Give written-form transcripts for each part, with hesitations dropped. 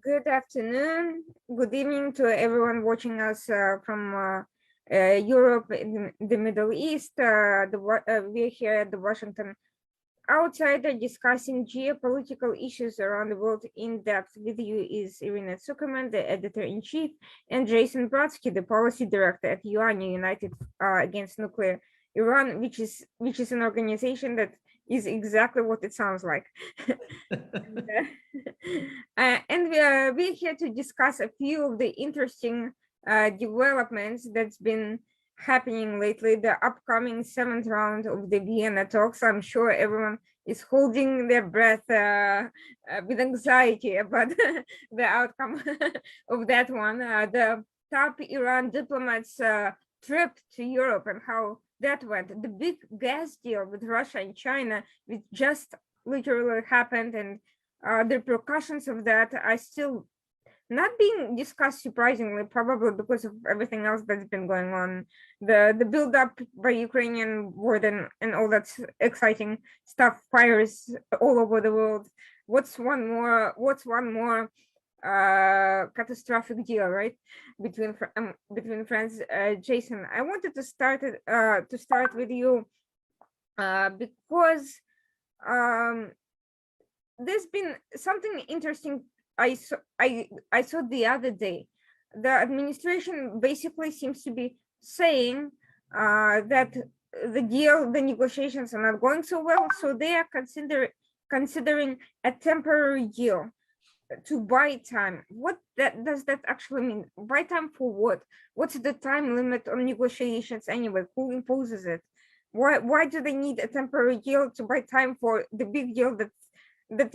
Good afternoon, good evening to everyone watching us from Europe, in the Middle East. We're here at the Washington Outsider discussing geopolitical issues around the world in depth. With you is Irina Tsukerman, the editor-in-chief, and Jason Brodsky, the policy director at UANI, United Against Nuclear Iran, which is an organization that is exactly what it sounds like. We're here to discuss a few of the interesting developments that's been happening lately. The upcoming seventh round of the Vienna Talks. I'm sure everyone is holding their breath with anxiety about the outcome of that one. The top Iran diplomats trip to Europe and how that went. The big gas deal with Russia and China, which just literally happened, and the repercussions of that are still not being discussed, surprisingly, probably because of everything else that's been going on. The build up by Ukrainian war and all that exciting stuff, fires all over the world. What's one more catastrophic deal, right? Between friends. Jason, I wanted to start with you because um there's been something interesting I saw the other day. The administration basically seems to be saying that the negotiations are not going so well, so they are considering a temporary deal to buy time. What that does that actually mean? Buy time for what? What's the time limit on negotiations anyway? Who imposes it? Why do they need a temporary deal to buy time for the big deal that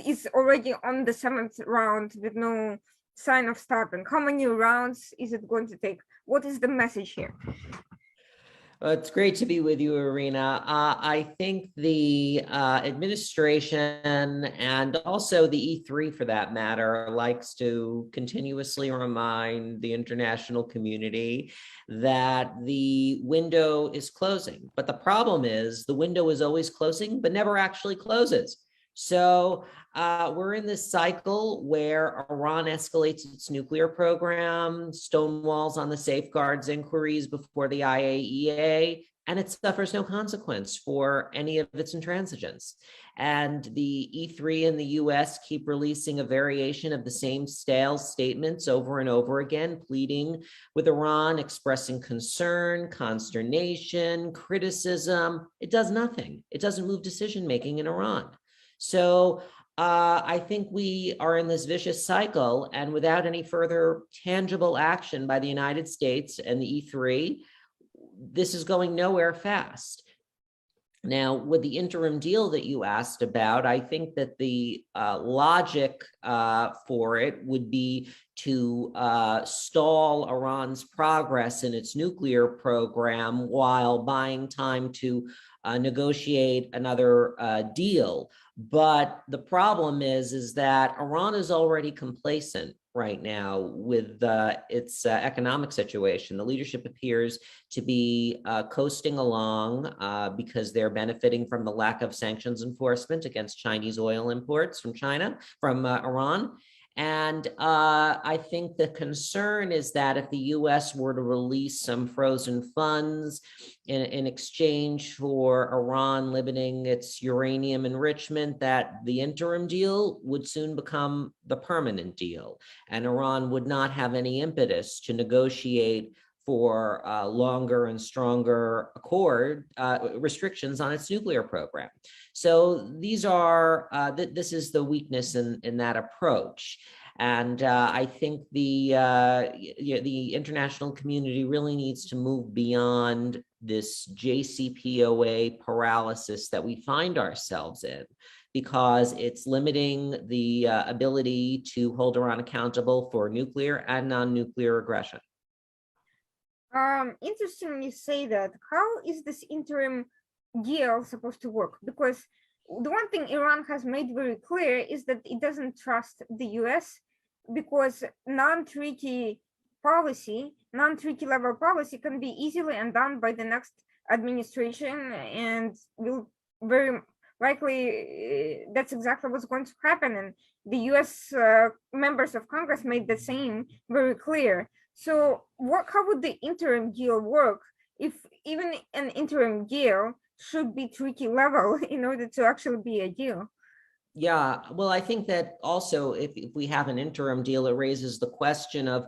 is already on the seventh round with no sign of stopping? How many rounds is it going to take? What is the message here? Well, it's great to be with you, Irina. I think the administration and also the E3, for that matter, likes to continuously remind the international community that the window is closing. But the problem is the window is always closing, but never actually closes. So we're in this cycle where Iran escalates its nuclear program, stonewalls on the safeguards inquiries before the IAEA, and it suffers no consequence for any of its intransigence. And the E3 in the US keep releasing a variation of the same stale statements over and over again, pleading with Iran, expressing concern, consternation, criticism. It does nothing. It doesn't move decision-making in Iran. So I think we are in this vicious cycle, and without any further tangible action by the United States and the E3, this is going nowhere fast. Now, with the interim deal that you asked about, I think that the logic for it would be to stall Iran's progress in its nuclear program while buying time to negotiate another deal. But the problem is that Iran is already complacent right now with its economic situation. The leadership appears to be coasting along because they're benefiting from the lack of sanctions enforcement against Chinese oil imports from Iran. And I think the concern is that if the US were to release some frozen funds in exchange for Iran limiting its uranium enrichment, that the interim deal would soon become the permanent deal. And Iran would not have any impetus to negotiate for longer and stronger restrictions on its nuclear program. So these are, this is the weakness in that approach. And I think the international community really needs to move beyond this JCPOA paralysis that we find ourselves in, because it's limiting the ability to hold Iran accountable for nuclear and non-nuclear aggression. Interesting you say that. How is this interim deal supposed to work? Because the one thing Iran has made very clear is that it doesn't trust the US, because non-treaty level policy can be easily undone by the next administration and will very likely that's exactly what's going to happen. And the US members of Congress made the same very clear. So how would the interim deal work if even an interim deal should be treaty level in order to actually be a deal? Yeah, well, I think that also if we have an interim deal, it raises the question of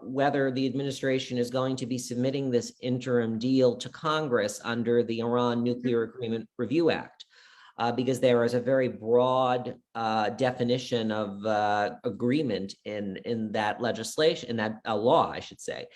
whether the administration is going to be submitting this interim deal to Congress under the Iran Nuclear Agreement Review Act, because there is a very broad definition of agreement in that legislation, in that law, I should say.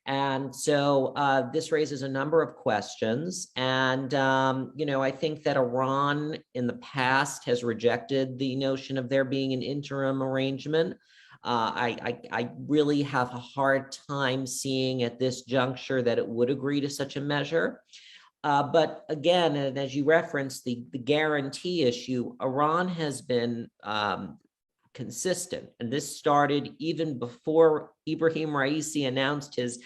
And so this raises a number of questions. And, I think that Iran in the past has rejected the notion of there being an interim arrangement. I really have a hard time seeing at this juncture that it would agree to such a measure. But again, and as you referenced, the guarantee issue, Iran has been consistent. And this started even before Ibrahim Raisi announced his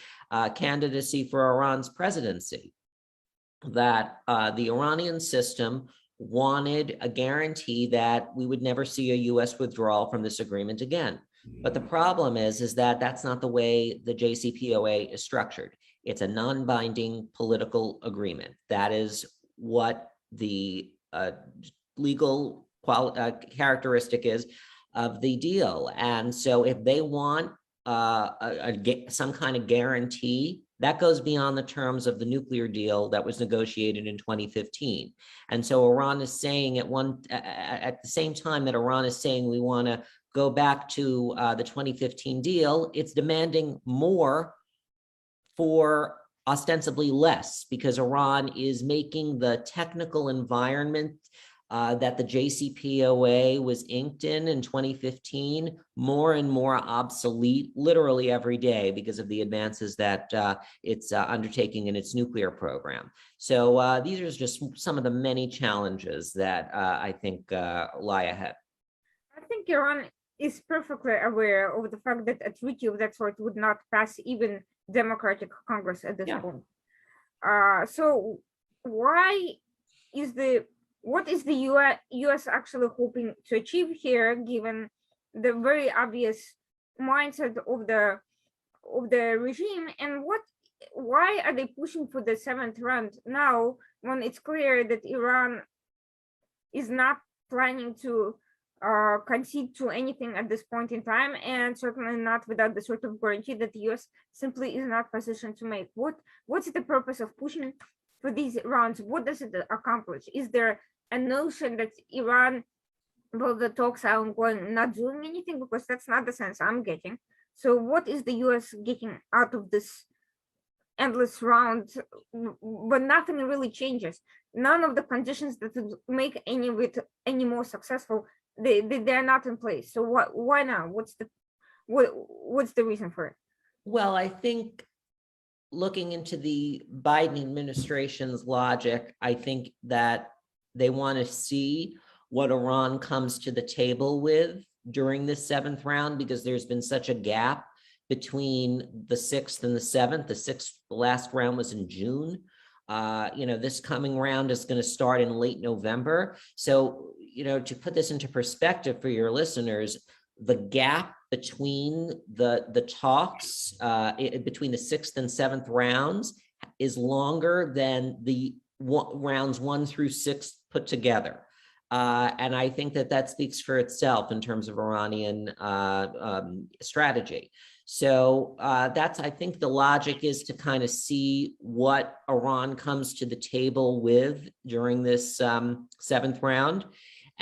candidacy for Iran's presidency, that the Iranian system wanted a guarantee that we would never see a US withdrawal from this agreement again. But the problem is that that's not the way the JCPOA is structured. It's a non-binding political agreement. That is what the legal characteristic is of the deal. And so if they want some kind of guarantee, that goes beyond the terms of the nuclear deal that was negotiated in 2015. And so Iran is saying at the same time that Iran is saying we want to go back to the 2015 deal, it's demanding more for ostensibly less, because Iran is making the technical environment that the JCPOA was inked in 2015 more and more obsolete literally every day because of the advances that it's undertaking in its nuclear program. So these are just some of the many challenges that I think lie ahead. I think Iran is perfectly aware of the fact that a treaty of that sort would not pass even Democratic Congress at this point. So why is what is the US actually hoping to achieve here, given the very obvious mindset of the regime, and why are they pushing for the seventh round now when it's clear that Iran is not planning to concede to anything at this point in time, and certainly not without the sort of guarantee that the US simply is not positioned to make? What's the purpose of pushing for these rounds? What does it accomplish? Is there a notion that Iran, well, the talks are ongoing, not doing anything? Because that's not the sense I'm getting. So what is the US getting out of this endless round? But nothing really changes. None of the conditions that would make any of it any more successful, they're not in place. So why now? What's the reason for it? Well, I think looking into the Biden administration's logic, I think that they want to see what Iran comes to the table with during this seventh round, because there's been such a gap between the sixth and the seventh. The last round was in June. This coming round is going to start in late November. So, to put this into perspective for your listeners, the gap between the talks between the sixth and seventh rounds is longer than the rounds 1 through 6 put together. And I think that speaks for itself in terms of Iranian strategy. So I think the logic is to kind of see what Iran comes to the table with during this seventh round.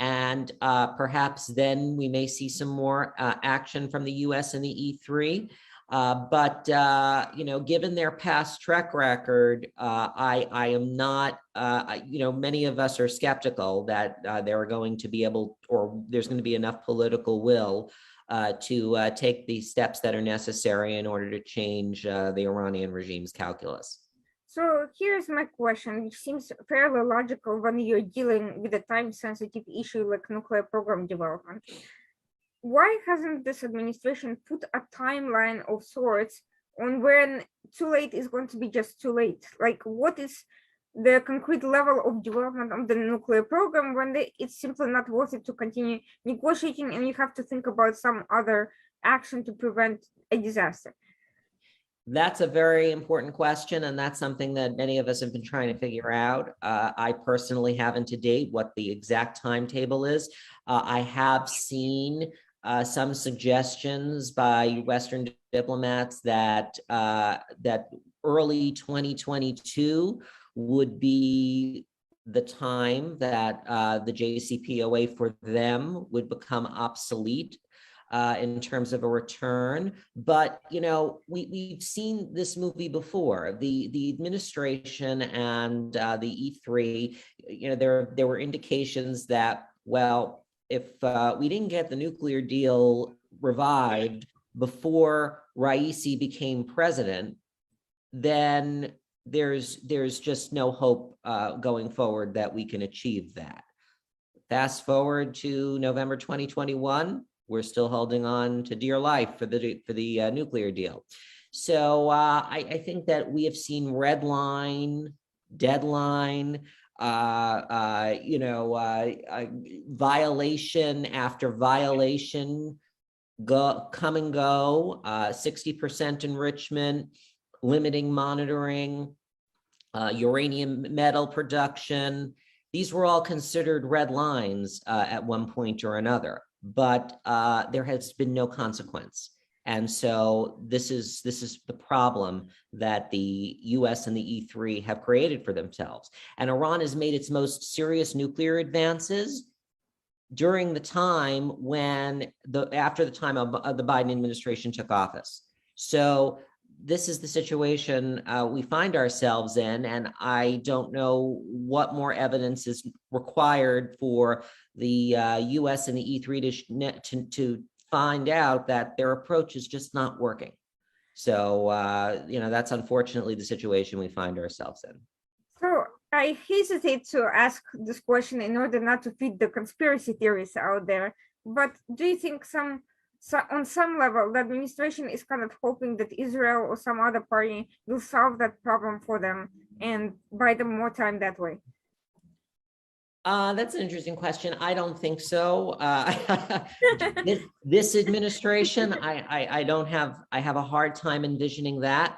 And perhaps then we may see some more action from the US and the E3. But given their past track record, I am not, many of us are skeptical that they're going to be able, or there's going to be enough political will to take the steps that are necessary in order to change the Iranian regime's calculus. So here's my question, which seems fairly logical when you're dealing with a time-sensitive issue like nuclear program development. Why hasn't this administration put a timeline of sorts on when too late is going to be just too late? Like, what is the concrete level of development of the nuclear program when it's simply not worth it to continue negotiating, and you have to think about some other action to prevent a disaster? That's a very important question, and that's something that many of us have been trying to figure out. I personally haven't to date what the exact timetable is. I have seen some suggestions by Western diplomats that that early 2022 would be the time that the JCPOA for them would become obsolete in terms of a return. But, you know, we've seen this movie before. The administration and the E3, you know, there were indications that, well, if we didn't get the nuclear deal revived before Raisi became president, then there's just no hope going forward that we can achieve that. Fast forward to November 2021, we're still holding on to dear life for the nuclear deal. So I think that we have seen red line, deadline, violation after violation, come and go, 60% enrichment, limiting monitoring, uranium metal production. These were all considered red lines at one point or another, but there has been no consequence. And so this is the problem that the US and the E3 have created for themselves. And Iran has made its most serious nuclear advances during the time when after the time of the Biden administration took office. So this is the situation we find ourselves in, and I don't know what more evidence is required for the US and the E3 to find out that their approach is just not working. So, that's unfortunately the situation we find ourselves in. So I hesitate to ask this question in order not to feed the conspiracy theories out there, but do you think on some level, the administration is kind of hoping that Israel or some other party will solve that problem for them and buy them more time that way? That's an interesting question. I don't think so. This administration, I have a hard time envisioning that.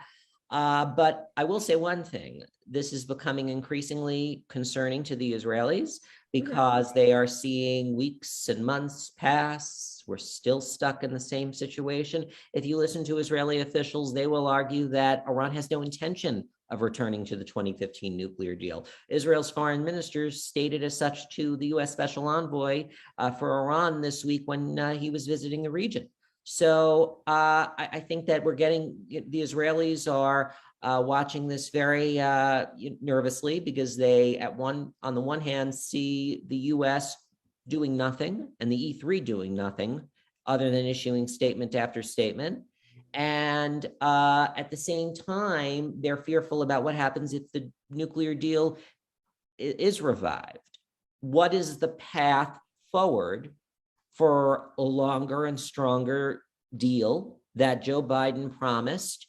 But I will say one thing, this is becoming increasingly concerning to the Israelis because they are seeing weeks and months pass. We're still stuck in the same situation. If you listen to Israeli officials, they will argue that Iran has no intention of returning to the 2015 nuclear deal. Israel's foreign minister stated as such to the US Special Envoy for Iran this week when he was visiting the region. So I think that the Israelis are watching this very nervously because they, on the one hand, see the US doing nothing and the E3 doing nothing other than issuing statement after statement. And at the same time, they're fearful about what happens if the nuclear deal is revived. What is the path forward for a longer and stronger deal that Joe Biden promised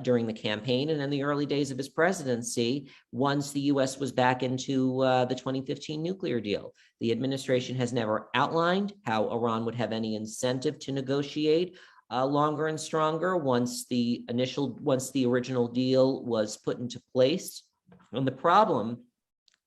during the campaign and in the early days of his presidency once the US was back into the 2015 nuclear deal? The administration has never outlined how Iran would have any incentive to negotiate longer and stronger once the original deal was put into place. And the problem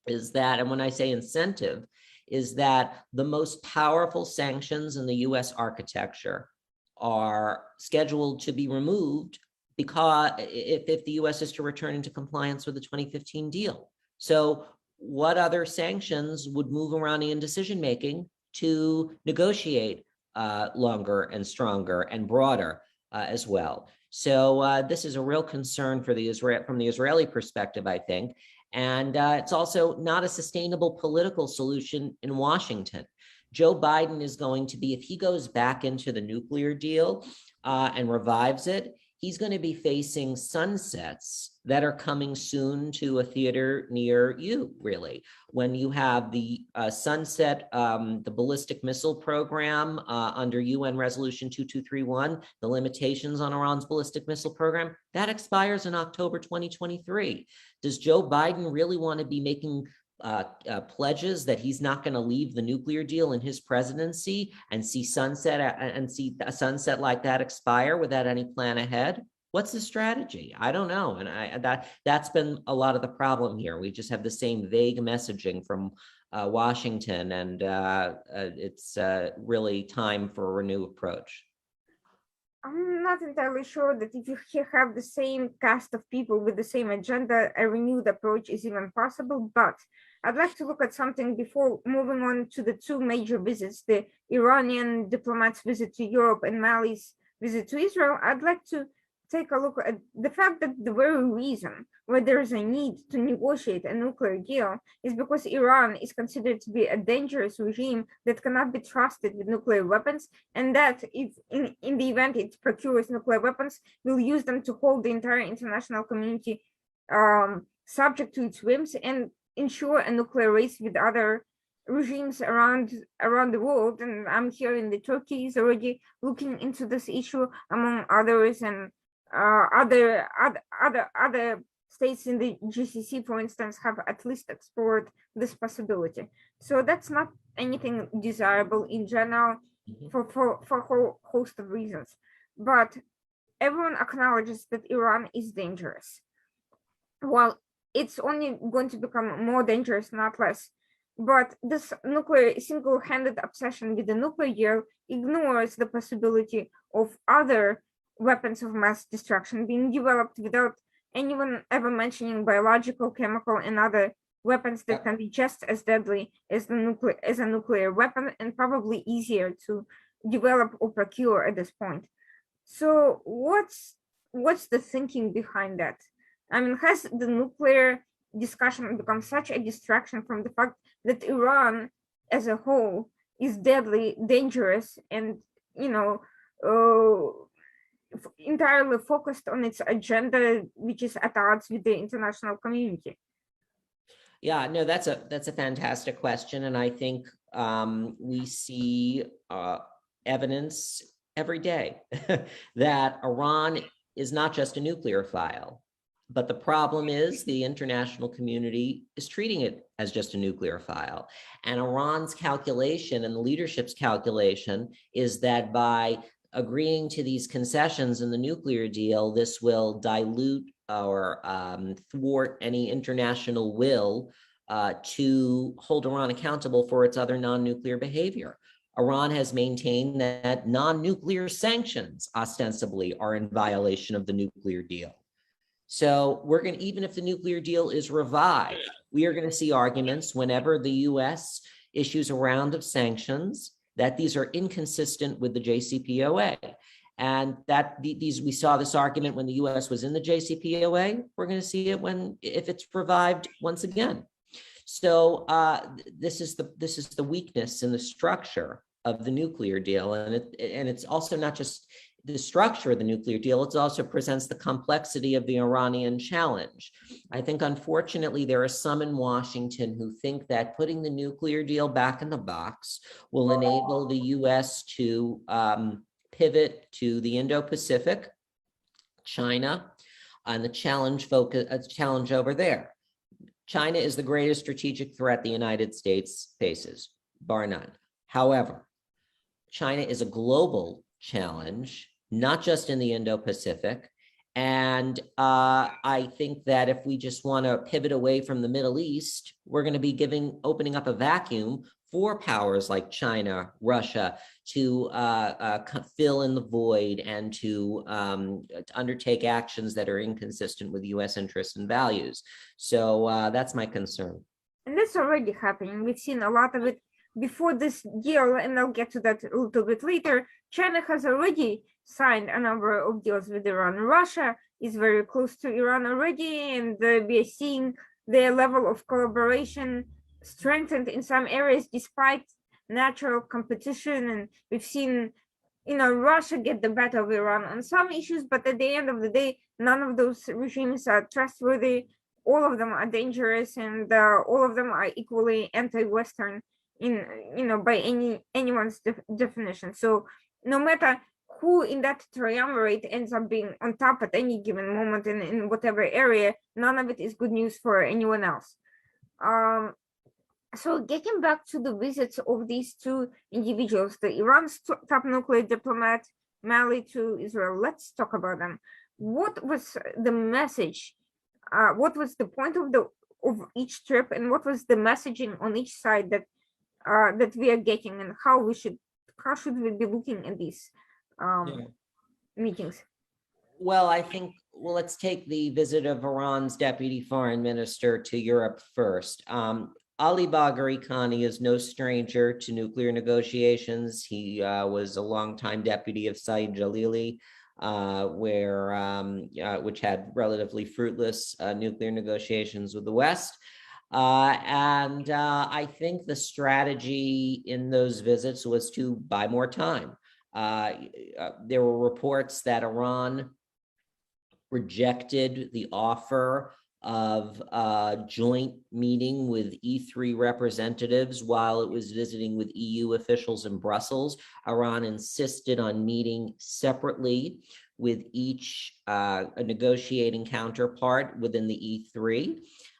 is that, and when I say incentive, is that the most powerful sanctions in the US architecture are scheduled to be removed because if the US is to return into compliance with the 2015 deal. So what other sanctions would move Iranian decision-making to negotiate longer and stronger and broader as well? So this is a real concern from the Israeli perspective, I think. And it's also not a sustainable political solution in Washington. Joe Biden is going to be, if he goes back into the nuclear deal and revives it, he's going to be facing sunsets that are coming soon to a theater near you, really. When you have the sunset, the ballistic missile program under UN Resolution 2231, the limitations on Iran's ballistic missile program, that expires in October 2023. Does Joe Biden really want to be making pledges that he's not going to leave the nuclear deal in his presidency and see a sunset like that expire without any plan ahead? What's the strategy? I don't know. And that's been a lot of the problem here. We just have the same vague messaging from Washington, and it's really time for a renewed approach. I'm not entirely sure that if you have the same cast of people with the same agenda, a renewed approach is even possible, but I'd like to look at something before moving on to the two major visits, the Iranian diplomat's visit to Europe and Mali's visit to Israel. I'd like to take a look at the fact that the very reason why there is a need to negotiate a nuclear deal is because Iran is considered to be a dangerous regime that cannot be trusted with nuclear weapons, and that if in the event it procures nuclear weapons, will use them to hold the entire international community subject to its whims and ensure a nuclear race with other regimes around the world. And I'm hearing that Turkey is already looking into this issue, among others, and other states in the GCC, for instance, have at least explored this possibility. So that's not anything desirable in general for a whole host of reasons. But everyone acknowledges that Iran is dangerous. Well, it's only going to become more dangerous, not less. But this nuclear single-handed obsession with the nuclear deal ignores the possibility of other weapons of mass destruction being developed without anyone ever mentioning biological, chemical, and other weapons that can be just as deadly as a nuclear weapon, and probably easier to develop or procure at this point. So what's the thinking behind that? I mean, has the nuclear discussion become such a distraction from the fact that Iran as a whole is deadly dangerous and, entirely focused on its agenda, which is at odds with the international community? Yeah, no, that's a fantastic question, and I think we see evidence every day that Iran is not just a nuclear file, but the problem is the international community is treating it as just a nuclear file. And Iran's calculation and the leadership's calculation is that by agreeing to these concessions in the nuclear deal, this will dilute or thwart any international will to hold Iran accountable for its other non-nuclear behavior. Iran has maintained that non-nuclear sanctions ostensibly are in violation of the nuclear deal. So we're going to, even if the nuclear deal is revived, we are going to see arguments whenever the US issues a round of sanctions that these are inconsistent with the JCPOA. And that we saw this argument when the US was in the JCPOA. We're going to see it if it's revived once again. So this is the weakness in the structure of the nuclear deal, and it's also not just the structure of the nuclear deal, it also presents the complexity of the Iranian challenge. I think, unfortunately, there are some in Washington who think that putting the nuclear deal back in the box will enable the US to pivot to the Indo-Pacific, China, and the challenge over there. China is the greatest strategic threat the United States faces, bar none. However, China is a global challenge, not just in the Indo-Pacific. And I think that if we just want to pivot away from the Middle East, we're going to be opening up a vacuum for powers like China, Russia, to fill in the void and to undertake actions that are inconsistent with US interests and values. So that's my concern. And that's already happening. We've seen a lot of it before this deal, and I'll get to that a little bit later. China has already signed a number of deals with Iran. Russia is very close to Iran already, and we are seeing their level of collaboration strengthened in some areas despite natural competition. And we've seen Russia get the better of Iran on some issues, but at the end of the day, none of those regimes are trustworthy. All of them are dangerous, and all of them are equally anti-Western in by anyone's definition. So no matter who in that triumvirate ends up being on top at any given moment in whatever area, none of it is good news for anyone else. So getting back to the visits of these two individuals, the Iran's top nuclear diplomat, Mali to Israel, let's talk about them. What was the message? What was the point of each trip, and what was the messaging on each side that we are getting, and how should we be looking at these meetings? Well, let's take the visit of Iran's deputy foreign minister to Europe first. Ali Bagheri Khani is no stranger to nuclear negotiations. He was a longtime deputy of Saeed Jalili, which had relatively fruitless nuclear negotiations with the West. And I think the strategy in those visits was to buy more time. There were reports that Iran rejected the offer of a joint meeting with E3 representatives while it was visiting with EU officials in Brussels. Iran insisted on meeting separately with each negotiating counterpart within the E3.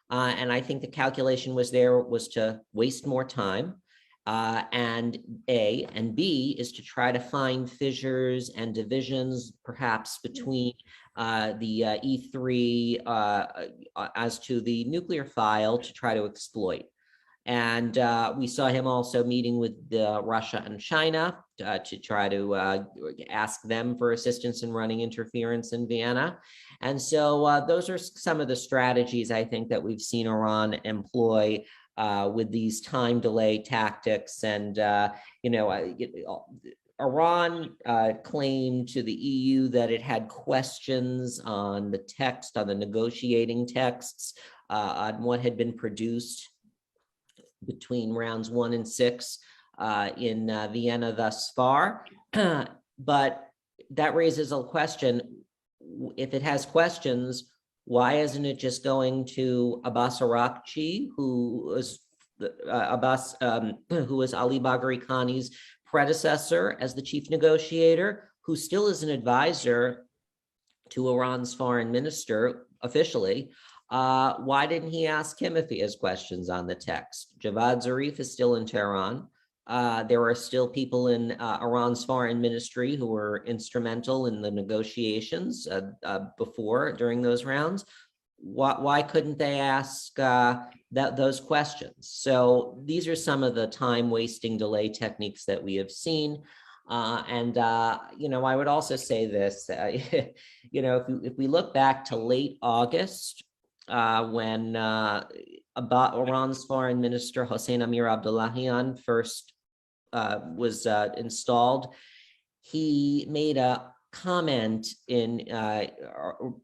And I think the calculation was to waste more time. And A, and B is to try to find fissures and divisions, perhaps between the E3 as to the nuclear file to try to exploit. And we saw him also meeting with Russia and China to try to ask them for assistance in running interference in Vienna. And so those are some of the strategies I think that we've seen Iran employ with these time delay tactics. And, Iran claimed to the EU that it had questions on the text, on the negotiating texts, on what had been produced between rounds 1 and 6 in Vienna thus far. But that raises a question. If it has questions, why isn't it just going to Abbas Araghchi, who was Ali Bagheri Khani's predecessor as the chief negotiator, who still is an advisor to Iran's foreign minister officially? Why didn't he ask him if he has questions on the text? Javad Zarif is still in Tehran. There are still people in Iran's foreign ministry who were instrumental in the negotiations during those rounds. Why couldn't they ask those questions? So these are some of the time-wasting delay techniques that we have seen. I would also say this, if we look back to late August, when Iran's foreign minister Hossein Amir Abdullahian first was installed, he made a comment in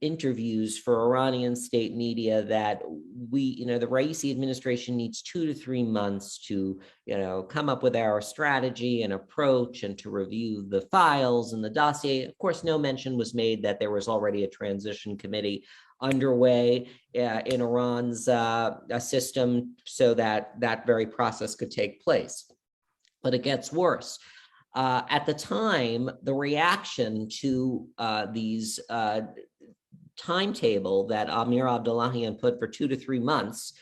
interviews for Iranian state media that the Raisi administration needs 2 to 3 months to, come up with our strategy and approach and to review the files and the dossier. Of course, no mention was made that there was already a transition committee underway in Iran's system so that very process could take place. But it gets worse. At the time, the reaction to these timetable that Amir Abdullahian put for 2 to 3 months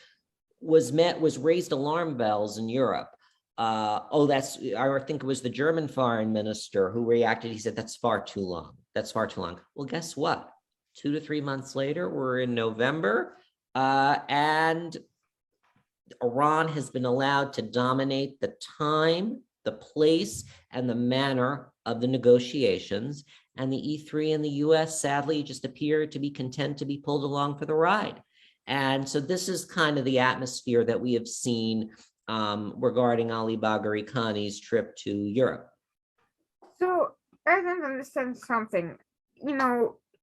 was raised alarm bells in Europe. I think it was the German foreign minister who reacted. He said, that's far too long. That's far too long. Well, guess what? 2 to 3 months later, we're in November, and Iran has been allowed to dominate the time, the place, and the manner of the negotiations. And the E3 and the US sadly just appear to be content to be pulled along for the ride. And so this is kind of the atmosphere that we have seen regarding Ali Bagheri Khani's trip to Europe. So I don't understand something.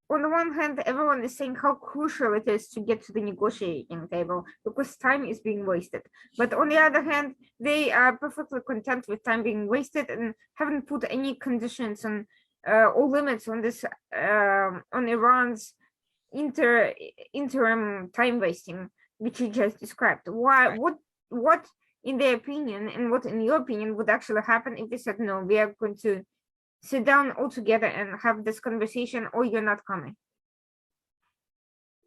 on the one hand, everyone is saying how crucial it is to get to the negotiating table because time is being wasted. But on the other hand, they are perfectly content with time being wasted and haven't put any conditions on or limits on this on Iran's interim time wasting, which you just described. Why? Right. What, in their opinion, and what in your opinion would actually happen if they said no? We are going to sit down all together and have this conversation, or you're not coming.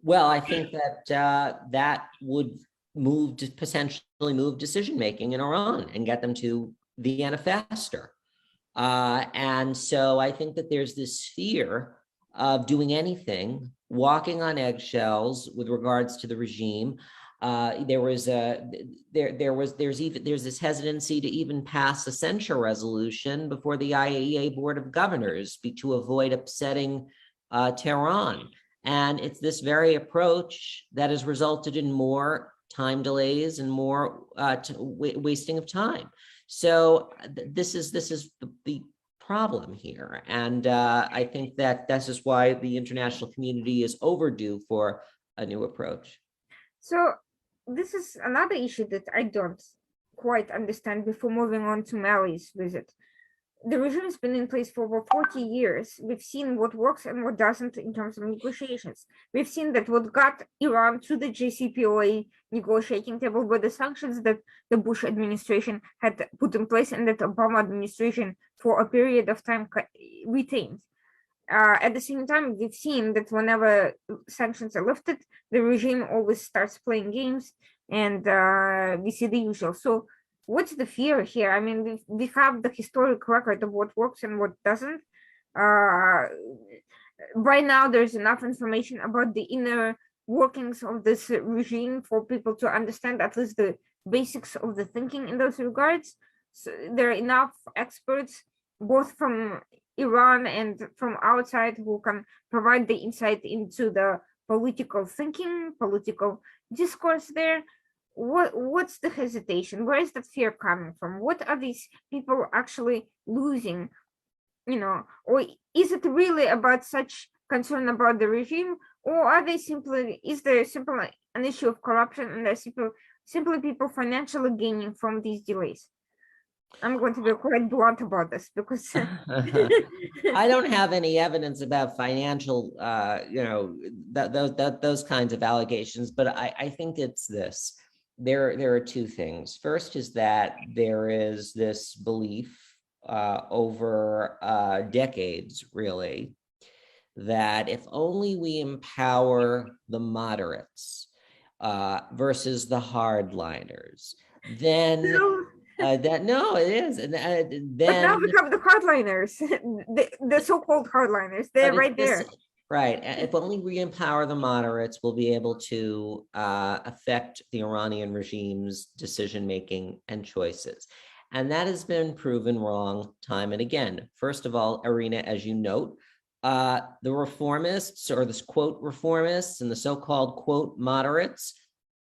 Well, I think that that would potentially move decision making in Iran and get them to Vienna faster. And so I think that there's this fear of doing anything, walking on eggshells with regards to the regime. There's this hesitancy to even pass a censure resolution before the IAEA Board of Governors to avoid upsetting Tehran. And it's this very approach that has resulted in more time delays and more wasting of time. So this is the problem here. And I think that this is why the international community is overdue for a new approach. So this is another issue that I don't quite understand before moving on to Mali's visit. The regime has been in place for over 40 years. We've seen what works and what doesn't in terms of negotiations. We've seen that what got Iran to the JCPOA negotiating table were the sanctions that the Bush administration had put in place and that Obama administration for a period of time retained. At the same time, we've seen that whenever sanctions are lifted, the regime always starts playing games, and we see the usual. So what's the fear here? I mean, we have the historic record of what works and what doesn't. Right now, there's enough information about the inner workings of this regime for people to understand at least the basics of the thinking in those regards. So there are enough experts, both from Iran and from outside, who can provide the insight into the political thinking, political discourse there. What's the hesitation? Where is the fear coming from? What are these people actually losing? Or is it really about such concern about the regime, or are they is there simply an issue of corruption and there's simply people financially gaining from these delays? I'm going to be quite blunt about this because I don't have any evidence about financial, those kinds of allegations, but I think it's this. There are two things. First is that there is this belief over decades, really, that if only we empower the moderates versus the hardliners, then no, it is. And then, but now we have the hardliners, the so-called hardliners. They're right there. Right. If only we empower the moderates, we'll be able to affect the Iranian regime's decision-making and choices. And that has been proven wrong time and again. First of all, Irina, as you note, the reformists, or this quote reformists and the so-called quote moderates,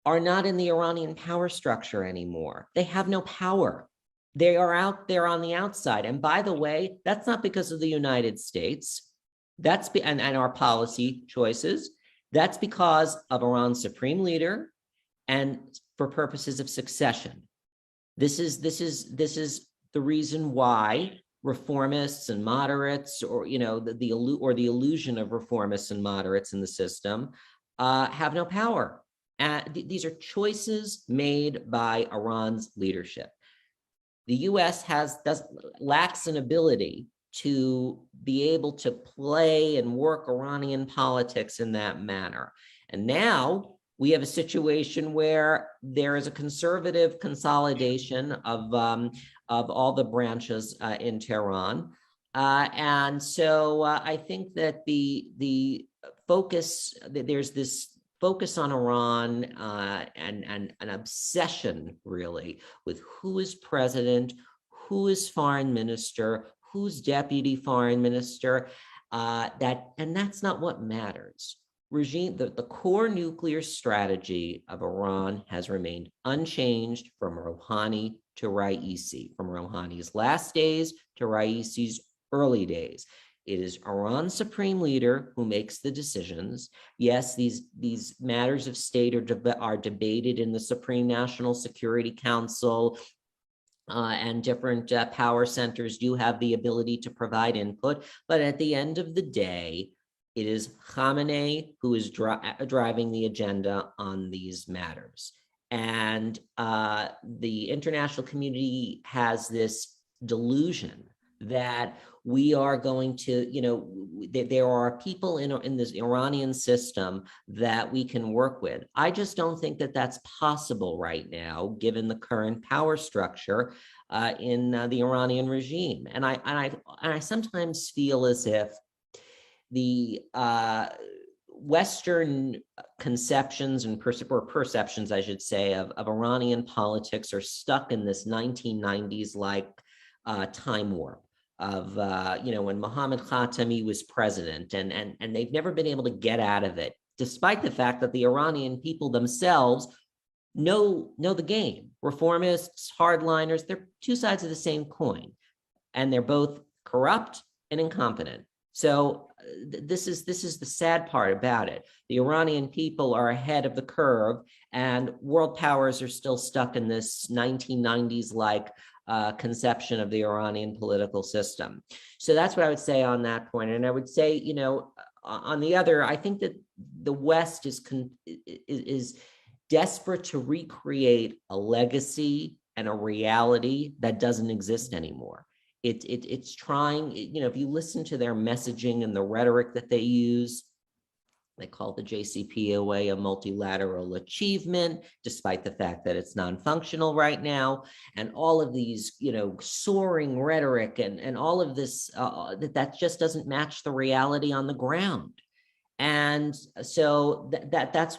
are not in the Iranian power structure anymore. They have no power. They are out there on the outside. And by the way, that's not because of the United States. And our policy choices. That's because of Iran's supreme leader and for purposes of succession. This is the reason why reformists and moderates, or the illusion of reformists and moderates in the system have no power. These are choices made by Iran's leadership. The U.S. lacks an ability to be able to play and work Iranian politics in that manner. And now we have a situation where there is a conservative consolidation of all the branches in Tehran. And so I think that the focus, there's this focus on Iran and an obsession really with who is president, who is foreign minister, who's deputy foreign minister, and that's not what matters. The core nuclear strategy of Iran has remained unchanged from Rouhani to Raisi, from Rouhani's last days to Raisi's early days. It is Iran's supreme leader who makes the decisions. Yes, these matters of state are debated in the Supreme National Security Council, and different power centers do have the ability to provide input. But at the end of the day, it is Khamenei who is driving the agenda on these matters. And the international community has this delusion that we are going to, there are people in this Iranian system that we can work with. I just don't think that that's possible right now, given the current power structure in the Iranian regime. And I sometimes feel as if the Western conceptions and perceptions, I should say, of Iranian politics are stuck in this 1990s like time warp of when Mohammad Khatami was president, and they've never been able to get out of it, despite the fact that the Iranian people themselves know the game. Reformists, hardliners, they're two sides of the same coin, and they're both corrupt and incompetent. So this is the sad part about it. The Iranian people are ahead of the curve, and world powers are still stuck in this 1990s like conception of the Iranian political system. So that's what I would say on that point. And I would say, on the other, I think that the West is desperate to recreate a legacy and a reality that doesn't exist anymore. It's trying, if you listen to their messaging and the rhetoric that they use, they call the JCPOA a multilateral achievement, despite the fact that it's non-functional right now. And all of these, soaring rhetoric and all of this, that just doesn't match the reality on the ground. And so that's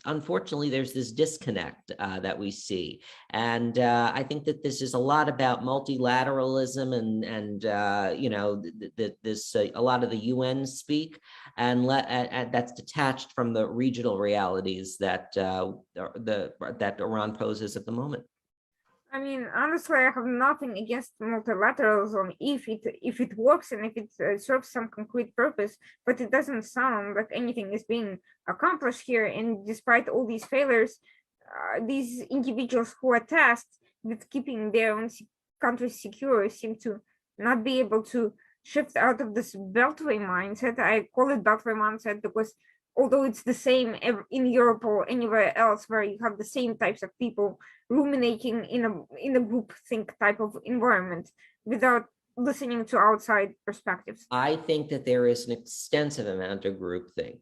unfortunately, there's this disconnect that we see. And I think that this is a lot about multilateralism and this a lot of the UN speak, and that's detached from the regional realities that that Iran poses at the moment. I mean, honestly, I have nothing against multilateralism if it works and if it serves some concrete purpose, but it doesn't sound like anything is being accomplished here. And despite all these failures, these individuals who are tasked with keeping their own countries secure seem to not be able to shift out of this beltway mindset. I call it beltway mindset because although it's the same in Europe or anywhere else where you have the same types of people ruminating in a group think type of environment without listening to outside perspectives. I think that there is an extensive amount of groupthink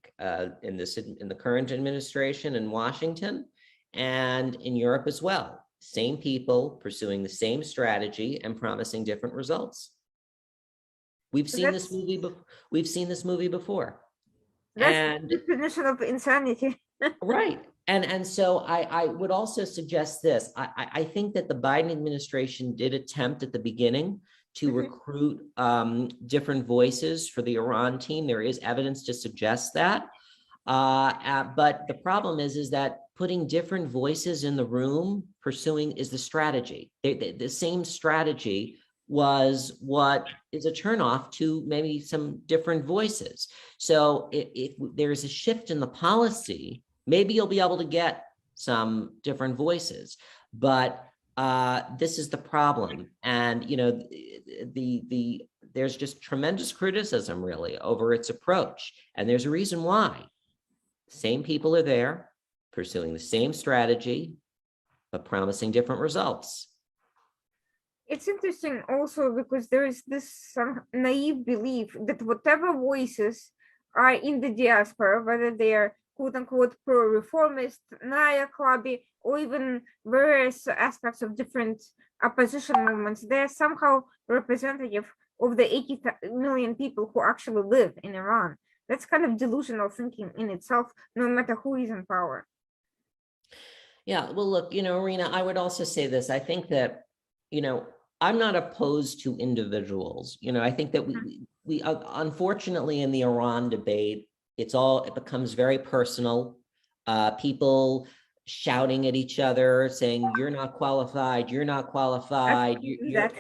in the current administration in Washington and in Europe as well. Same people pursuing the same strategy and promising different results. We've seen this movie. We've seen this movie before. That's the definition of insanity. Right. And so I would also suggest this. I think that the Biden administration did attempt at the beginning to recruit different voices for the Iran team. There is evidence to suggest that. But the problem is that putting different voices in the room pursuing is the strategy. The same strategy was what is a turnoff to maybe some different voices. So if there's a shift in the policy, maybe you'll be able to get some different voices. But this is the problem. And, there's just tremendous criticism really over its approach. And there's a reason why. Same people are there pursuing the same strategy, but promising different results. It's interesting also because there is this naive belief that whatever voices are in the diaspora, whether they are quote unquote pro-reformist, Naya Clubby, or even various aspects of different opposition movements, they're somehow representative of the 80 million people who actually live in Iran. That's kind of delusional thinking in itself, no matter who is in power. Yeah, well, look, Irina, I would also say this. I think that, I'm not opposed to individuals. I think that we unfortunately in the Iran debate, it becomes very personal. People, shouting at each other, saying, you're not qualified, you're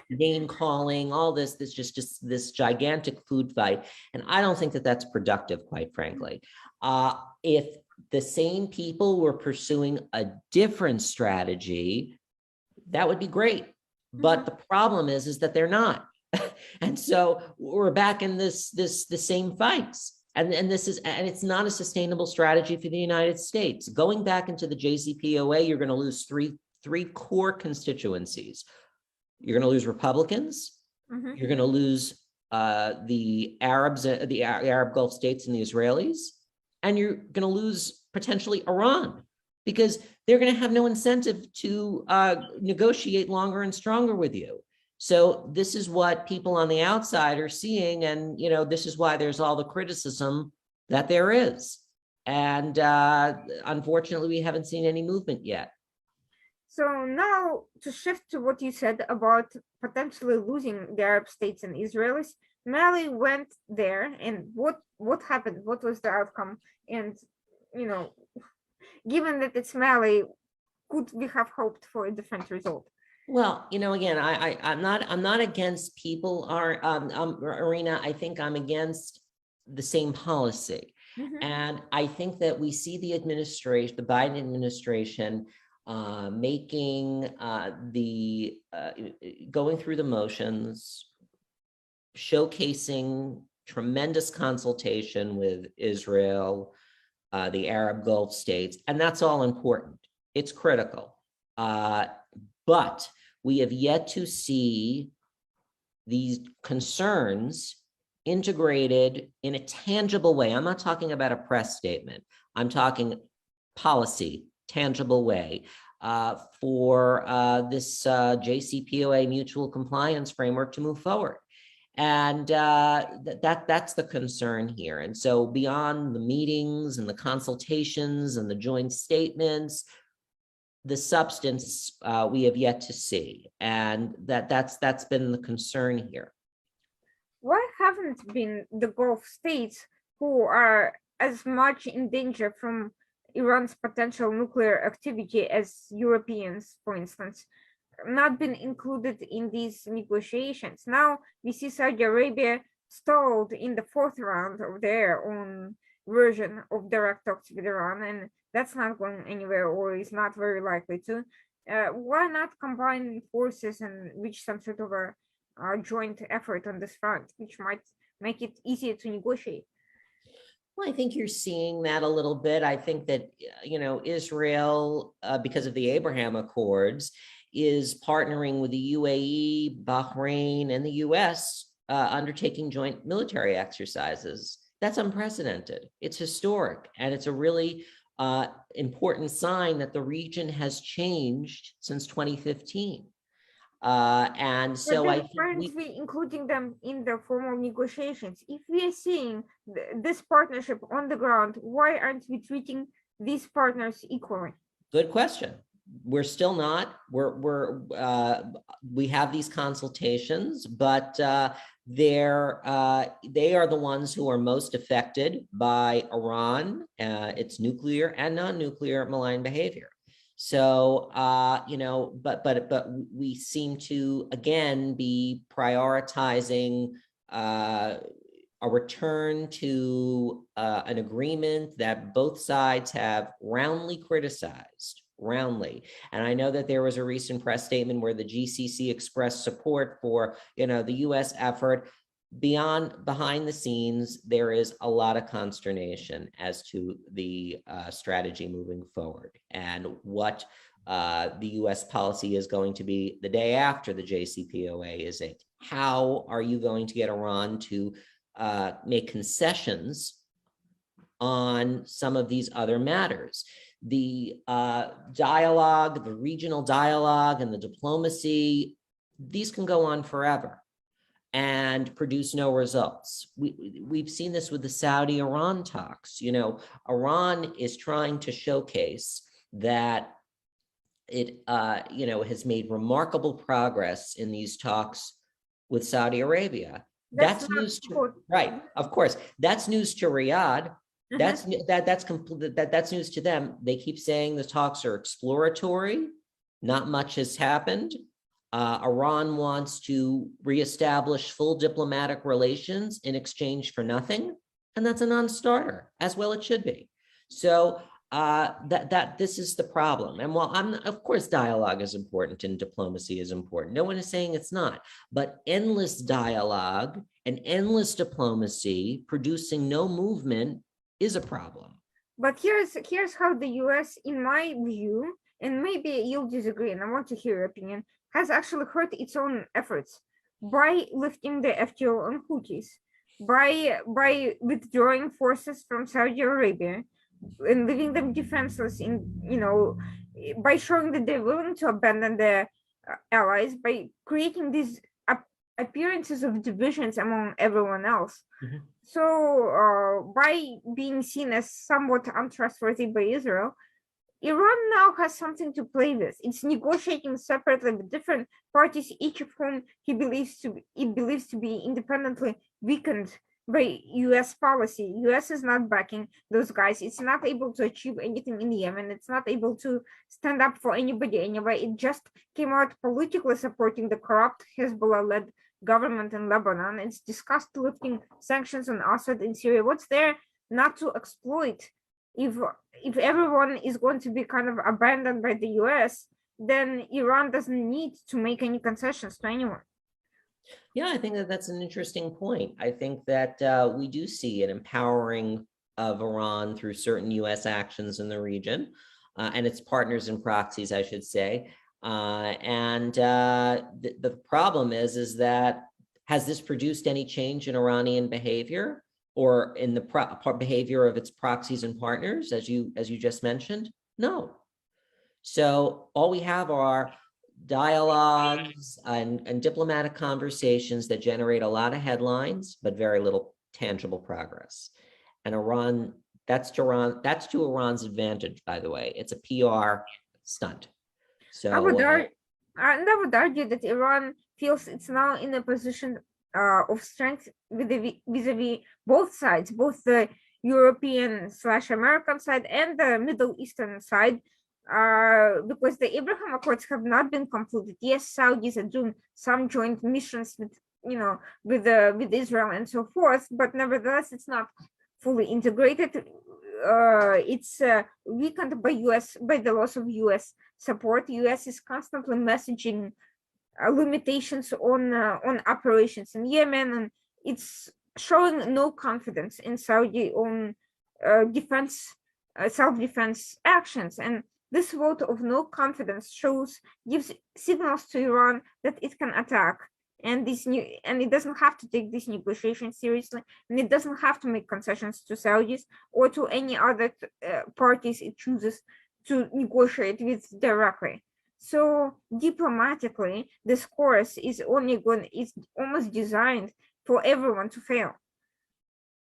name calling, all this just this gigantic food fight. And I don't think that that's productive, quite frankly. If the same people were pursuing a different strategy, that would be great. But the problem is that they're not. And so we're back in the same fights. And it's not a sustainable strategy for the United States. Going back into the JCPOA, you're going to lose three core constituencies. You're going to lose Republicans. You're going to lose the Arabs, the Arab Gulf states and the Israelis, and you're going to lose potentially Iran, because they're going to have no incentive to negotiate longer and stronger with you. So this is what people on the outside are seeing. And, this is why there's all the criticism that there is. And unfortunately, we haven't seen any movement yet. So now to shift to what you said about potentially losing the Arab states and Israelis, Mali went there, and what happened? What was the outcome? And, given that it's Mali, could we have hoped for a different result? Well, again, I'm not against people, Irina. I think I'm against the same policy. And I think that we see the Biden administration making going through the motions, showcasing tremendous consultation with Israel, the Arab Gulf states, and that's all important. It's critical. But we have yet to see these concerns integrated in a tangible way. I'm not talking about a press statement. I'm talking policy, tangible way for this JCPOA mutual compliance framework to move forward. And that's the concern here. And so beyond the meetings and the consultations and the joint statements, the substance we have yet to see, and that's been the concern here. Why haven't been the Gulf states, who are as much in danger from Iran's potential nuclear activity as Europeans, for instance, not been included in these negotiations? Now we see Saudi Arabia stalled in the fourth round of their own version of direct talks with Iran, and that's not going anywhere, or is not very likely to. Why not combine forces and reach some sort of a joint effort on this front, which might make it easier to negotiate? Well, I think you're seeing that a little bit. I think that, Israel, because of the Abraham Accords, is partnering with the UAE, Bahrain, and the US, undertaking joint military exercises. That's unprecedented. It's historic, and it's a really important sign that the region has changed since 2015. And so I think including them in the formal negotiations. If we are seeing this partnership on the ground, why aren't we treating these partners equally? Good question. We're still not. We have these consultations, but they are the ones who are most affected by Iran, its nuclear and non-nuclear malign behavior. So, but we seem to, again, be prioritizing a return to an agreement that both sides have roundly criticized. And I know that there was a recent press statement where the GCC expressed support for, the US effort. Behind the scenes, there is a lot of consternation as to the strategy moving forward, and what the US policy is going to be the day after the JCPOA is inked. How are you going to get Iran to make concessions on some of these other matters? The dialogue, the regional dialogue, and the diplomacy, these can go on forever and produce no results. We've seen this with the Saudi-Iran talks. Iran is trying to showcase that it, has made remarkable progress in these talks with Saudi Arabia. That's news to, right, of course, that's news to Riyadh, Mhm. That's news to them. They keep saying the talks are exploratory. Not much has happened. Iran wants to reestablish full diplomatic relations in exchange for nothing, and that's a non-starter, as well it should be. So this is the problem. And while of course, dialogue is important and diplomacy is important. No one is saying it's not, but endless dialogue and endless diplomacy producing no movement is a problem. But here's how the US, in my view, and maybe you'll disagree, and I want to hear your opinion, has actually hurt its own efforts by lifting the FTO on Houthis, by withdrawing forces from Saudi Arabia and leaving them defenseless in, by showing that they're willing to abandon their allies, by creating these appearances of divisions among everyone else. Mhm. So, by being seen as somewhat untrustworthy by Israel, Iran now has something to play with. It's negotiating separately with different parties, each of whom it believes to be independently weakened by U.S. policy. U.S. is not backing those guys. It's not able to achieve anything in Yemen. It's not able to stand up for anybody anyway. It just came out politically supporting the corrupt Hezbollah-led government in Lebanon. It's discussed lifting sanctions on Assad in Syria. What's there not to exploit? If everyone is going to be kind of abandoned by the US, then Iran doesn't need to make any concessions to anyone. Yeah, I think that's an interesting point. I think that we do see an empowering of Iran through certain U.S. actions in the region and its partners and proxies, I should say. The problem is that has this produced any change in Iranian behavior or in the behavior of its proxies and partners, as you just mentioned? No. So all we have are dialogues and diplomatic conversations that generate a lot of headlines, but very little tangible progress. And Iran, that's to Iran's advantage, by the way. It's a PR stunt. I would So argue, and I would argue that Iran feels it's now in a position of strength vis-a-vis both sides, both the European/American side and the Middle Eastern side, because the Abraham Accords have not been concluded. Yes, Saudis are doing some joint missions with Israel and so forth, but nevertheless, it's not fully integrated. It's weakened by the loss of U.S. support. U.S. is constantly messaging limitations on operations in Yemen, and it's showing no confidence in Saudi on defense, self-defense actions. And this vote of no confidence gives signals to Iran that it can attack, and it doesn't have to take this negotiation seriously, and it doesn't have to make concessions to Saudis or to any other parties it chooses to negotiate with directly. So diplomatically, this course is almost designed for everyone to fail.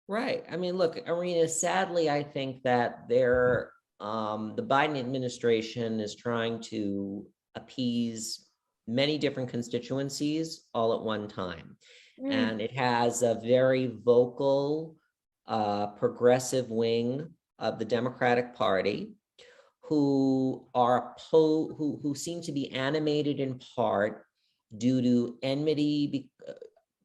right. I mean, look, Irina, sadly, I think that the Biden administration is trying to appease many different constituencies all at one time. And it has a very vocal, progressive wing of the Democratic Party who seem to be animated in part due to enmity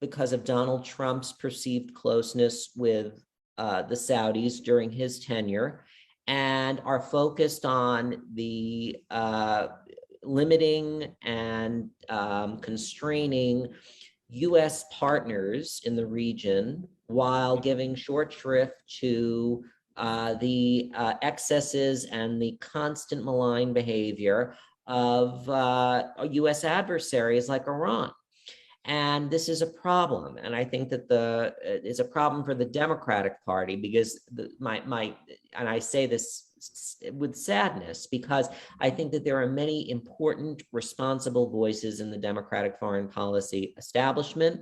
because of Donald Trump's perceived closeness with the Saudis during his tenure, and are focused on the limiting and constraining U.S. partners in the region while giving short shrift to the excesses and the constant malign behavior of U.S. adversaries like Iran. And this is a problem. And I think that it's a problem for the Democratic Party because and I say this with sadness, because I think that there are many important, responsible voices in the Democratic foreign policy establishment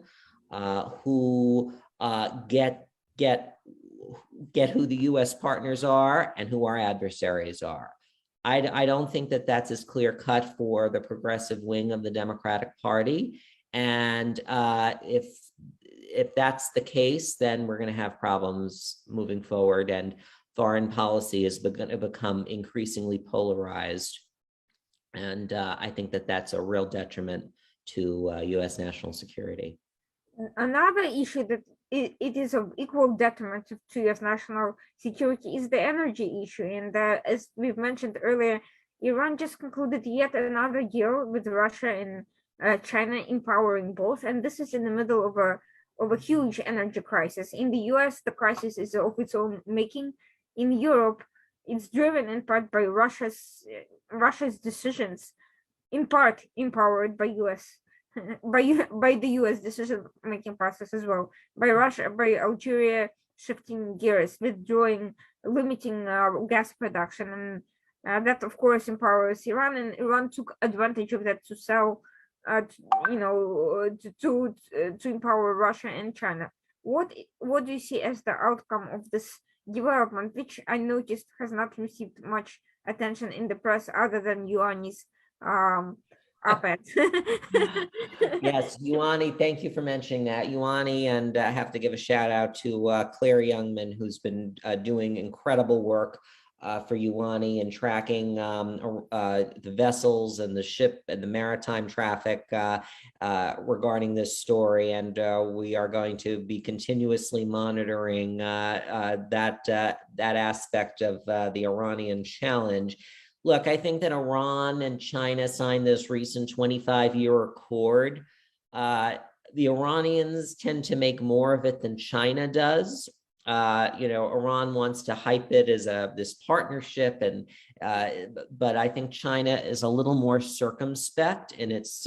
who get who the U.S. partners are and who our adversaries are. I don't think that that's as clear cut for the progressive wing of the Democratic Party. And if if that's the case, then we're going to have problems moving forward, and foreign policy is going to become increasingly polarized. And I think that that's a real detriment to U.S. national security. Another issue that it is of equal detriment to U.S. national security is the energy issue. And as we've mentioned earlier, Iran just concluded yet another deal with Russia and China, empowering both. And this is in the middle of a huge energy crisis. In the U.S., the crisis is of its own making. In Europe, it's driven in part by Russia's decisions, in part empowered by U.S. by the U.S. decision-making process as well, by Algeria shifting gears, withdrawing, limiting gas production, and that of course empowers Iran, and Iran took advantage of that to sell, to empower Russia and China. What do you see as the outcome of this development, which I noticed has not received much attention in the press other than Ioannis op-ed? Yes, Ioanni, thank you for mentioning that. Ioanni, and I have to give a shout out to Claire Youngman, who's been doing incredible work for Ioanni and tracking the vessels and the ship and the maritime traffic regarding this story. And we are going to be continuously monitoring that aspect of the Iranian challenge. Look, I think that Iran and China signed this recent 25-year accord. The Iranians tend to make more of it than China does. Iran wants to hype it as this partnership, and but I think China is a little more circumspect in its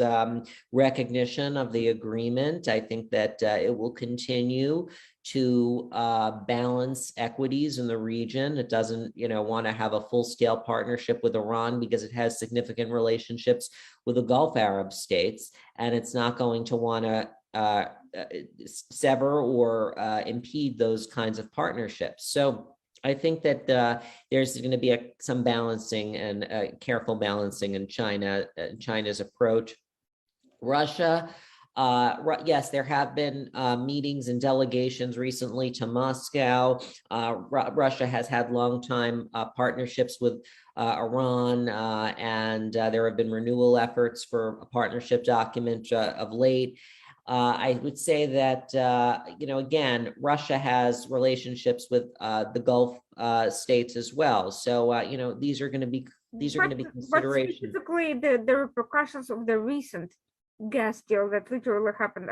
recognition of the agreement. I think that it will continue to balance equities in the region. It doesn't, want to have a full-scale partnership with Iran because it has significant relationships with the Gulf Arab states, and it's not going to want to sever or impede those kinds of partnerships. So I think that there's going to be some balancing and careful balancing in China's approach. Russia, yes, there have been meetings and delegations recently to Moscow. Russia has had long-time partnerships with Iran, and there have been renewal efforts for a partnership document of late. I would say that, again, Russia has relationships with the Gulf states as well. So, these are going to be considerations. But specifically, the repercussions of the recent gas deal that literally happened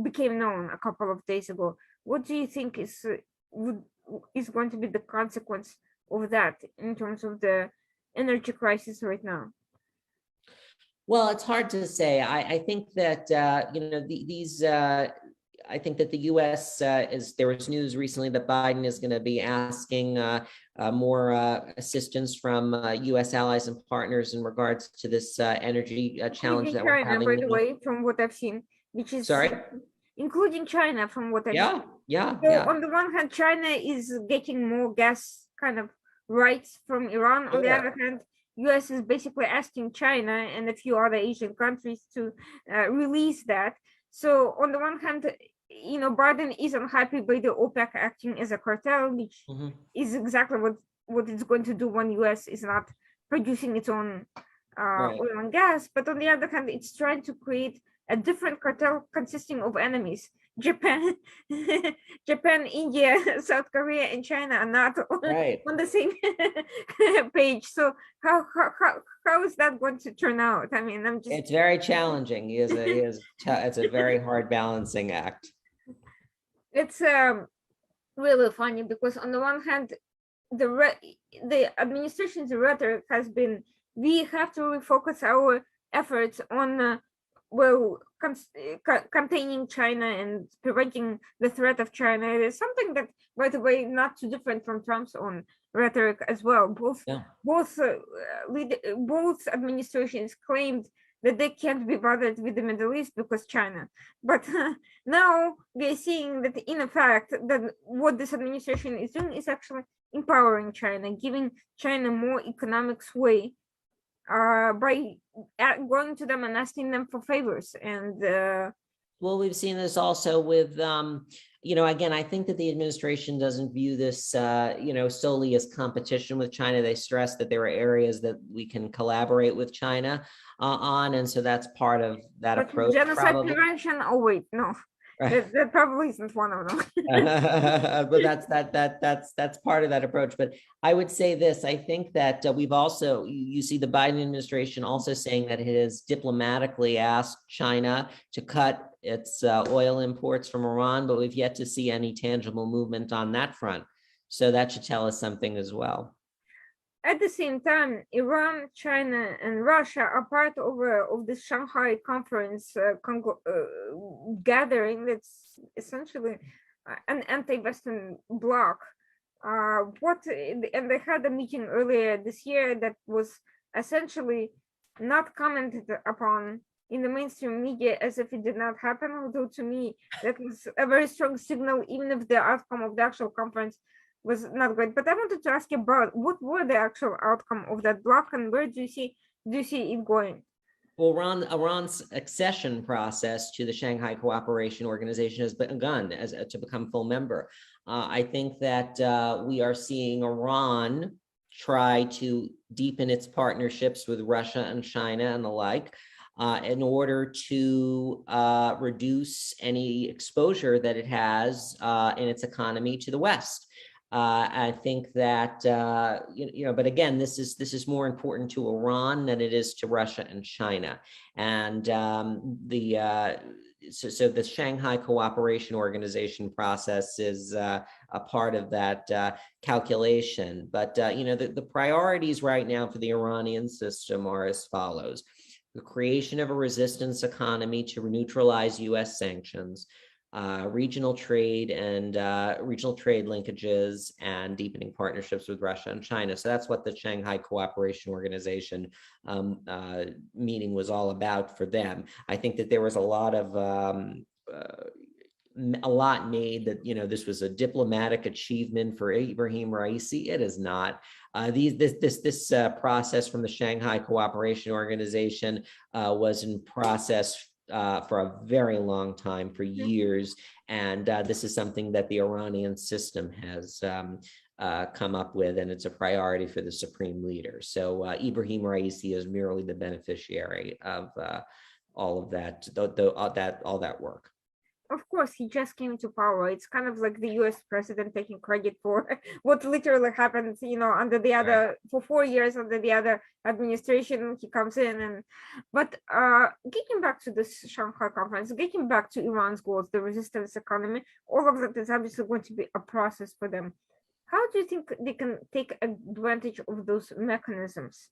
became known a couple of days ago. What do you think is going to be the consequence of that in terms of the energy crisis right now? Well, it's hard to say. I think that, I think that the U.S. There was news recently that Biden is going to be asking more assistance from U.S. allies and partners in regards to this energy challenge that we're having. By the way, from what I've seen, which is including China, from what I've seen. So on the one hand, China is getting more gas kind of rights from Iran. On the other hand, U.S. is basically asking China and a few other Asian countries to release that. So on the one hand, Biden isn't happy by the OPEC acting as a cartel, which is exactly what it's going to do when U.S. is not producing its own oil and gas. But on the other hand, it's trying to create a different cartel consisting of enemies. Japan, India, South Korea, and China are not on the same page. So how is that going to turn out? I mean, it's very challenging. It's a very hard balancing act. It's really funny because on the one hand, the administration's rhetoric has been, we have to refocus our efforts on containing China and preventing the threat of China. It is something that, by the way, not too different from Trump's own rhetoric as well. Both administrations claimed that they can't be bothered with the Middle East because China. But now we're seeing that, in effect, that what this administration is doing is actually empowering China, giving China more economic sway by going to them and asking them for favors. And Well, we've seen this also with, again, I think that the administration doesn't view this, solely as competition with China. They stress that there are areas that we can collaborate with China on, and so that's part of that But approach, genocide probably. prevention, oh wait, no, Right. that probably isn't one of them. But that's part of that approach. But I would say this: I think that we've also, you see the Biden administration also saying that it has diplomatically asked China to cut its oil imports from Iran, but we've yet to see any tangible movement on that front. So that should tell us something as well. At the same time, Iran, China, and Russia are part of the Shanghai Conference gathering that's essentially an anti-Western bloc. And they had a meeting earlier this year that was essentially not commented upon in the mainstream media as if it did not happen, although to me that was a very strong signal, even if the outcome of the actual conference was not great. But I wanted to ask you about what were the actual outcome of that block, and where do you see it going? Well, Iran's accession process to the Shanghai Cooperation Organization has begun to become full member. I think that we are seeing Iran try to deepen its partnerships with Russia and China and the like, in order to reduce any exposure that it has in its economy to the West. I think that but again, this is more important to Iran than it is to Russia and China. And so the Shanghai Cooperation Organization process is a part of that calculation. But the priorities right now for the Iranian system are as follows: the creation of a resistance economy to neutralize U.S. sanctions, regional trade linkages, and deepening partnerships with Russia and China. So that's what the Shanghai Cooperation Organization meeting was all about for them. I think that there was a lot made that this was a diplomatic achievement for Ibrahim Raisi. It is not. This process from the Shanghai Cooperation Organization was in process for a very long time, for years. And this is something that the Iranian system has come up with, and it's a priority for the supreme leader. So Ibrahim Raisi is merely the beneficiary of all of that, all that work. Of course, he just came to power. It's kind of like the US president taking credit for what literally happened, under the other, for 4 years under the other administration. He comes in but getting back to this Shanghai conference, getting back to Iran's goals, the resistance economy, all of that is obviously going to be a process for them. How do you think they can take advantage of those mechanisms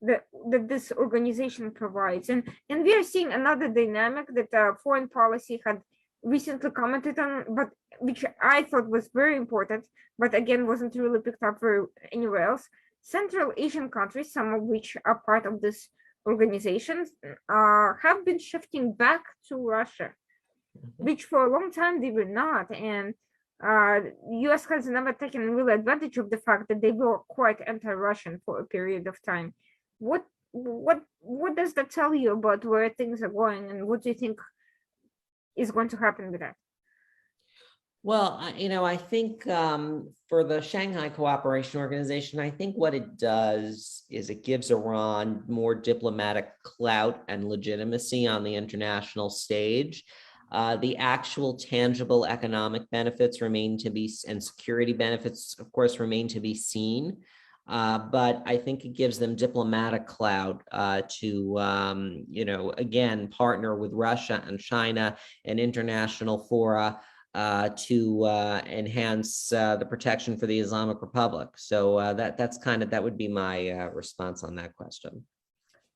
that this organization provides? And we are seeing another dynamic that foreign policy had recently commented on, but which I thought was very important, but again wasn't really picked up anywhere else. Central Asian countries, some of which are part of this organization, have been shifting back to Russia, which for a long time they were not. And the US has never taken real advantage of the fact that they were quite anti-Russian for a period of time. What does that tell you about where things are going, and what do you think is going to happen with that? Well, I think for the Shanghai Cooperation Organization, I think what it does is it gives Iran more diplomatic clout and legitimacy on the international stage. The actual tangible economic benefits and security benefits, of course, remain to be seen. But I think it gives them diplomatic clout to, again, partner with Russia and China and international fora to enhance the protection for the Islamic Republic. So that would be my response on that question.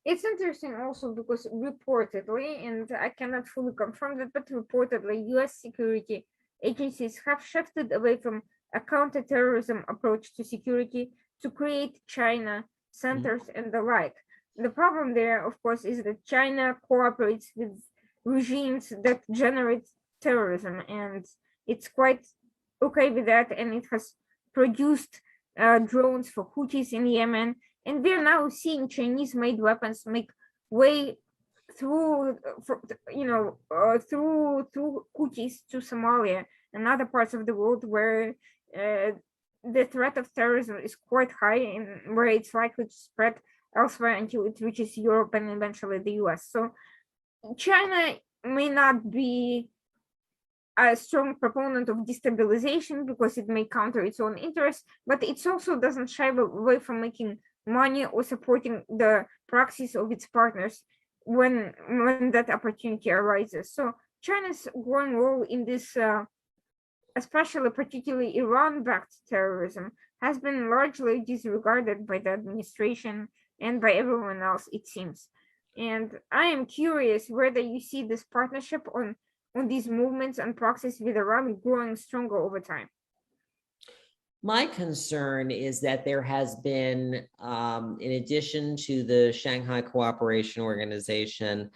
It's interesting also because reportedly, and I cannot fully confirm that, but reportedly, US security agencies have shifted away from a counterterrorism approach to security to create China centers and the like. The problem there, of course, is that China cooperates with regimes that generate terrorism, and it's quite okay with that, and it has produced drones for Houthis in Yemen, and we're now seeing Chinese-made weapons make way through through Houthis to Somalia and other parts of the world where uh, the threat of terrorism is quite high and where it's likely to spread elsewhere until it reaches Europe and eventually the US. So China may not be a strong proponent of destabilization because it may counter its own interests, but it also doesn't shy away from making money or supporting the proxies of its partners when that opportunity arises. So China's growing role in this, especially particularly Iran-backed terrorism, has been largely disregarded by the administration and by everyone else, it seems. And I am curious whether you see this partnership on these movements and proxies with Iran growing stronger over time. My concern is that there has been, in addition to the Shanghai Cooperation Organization,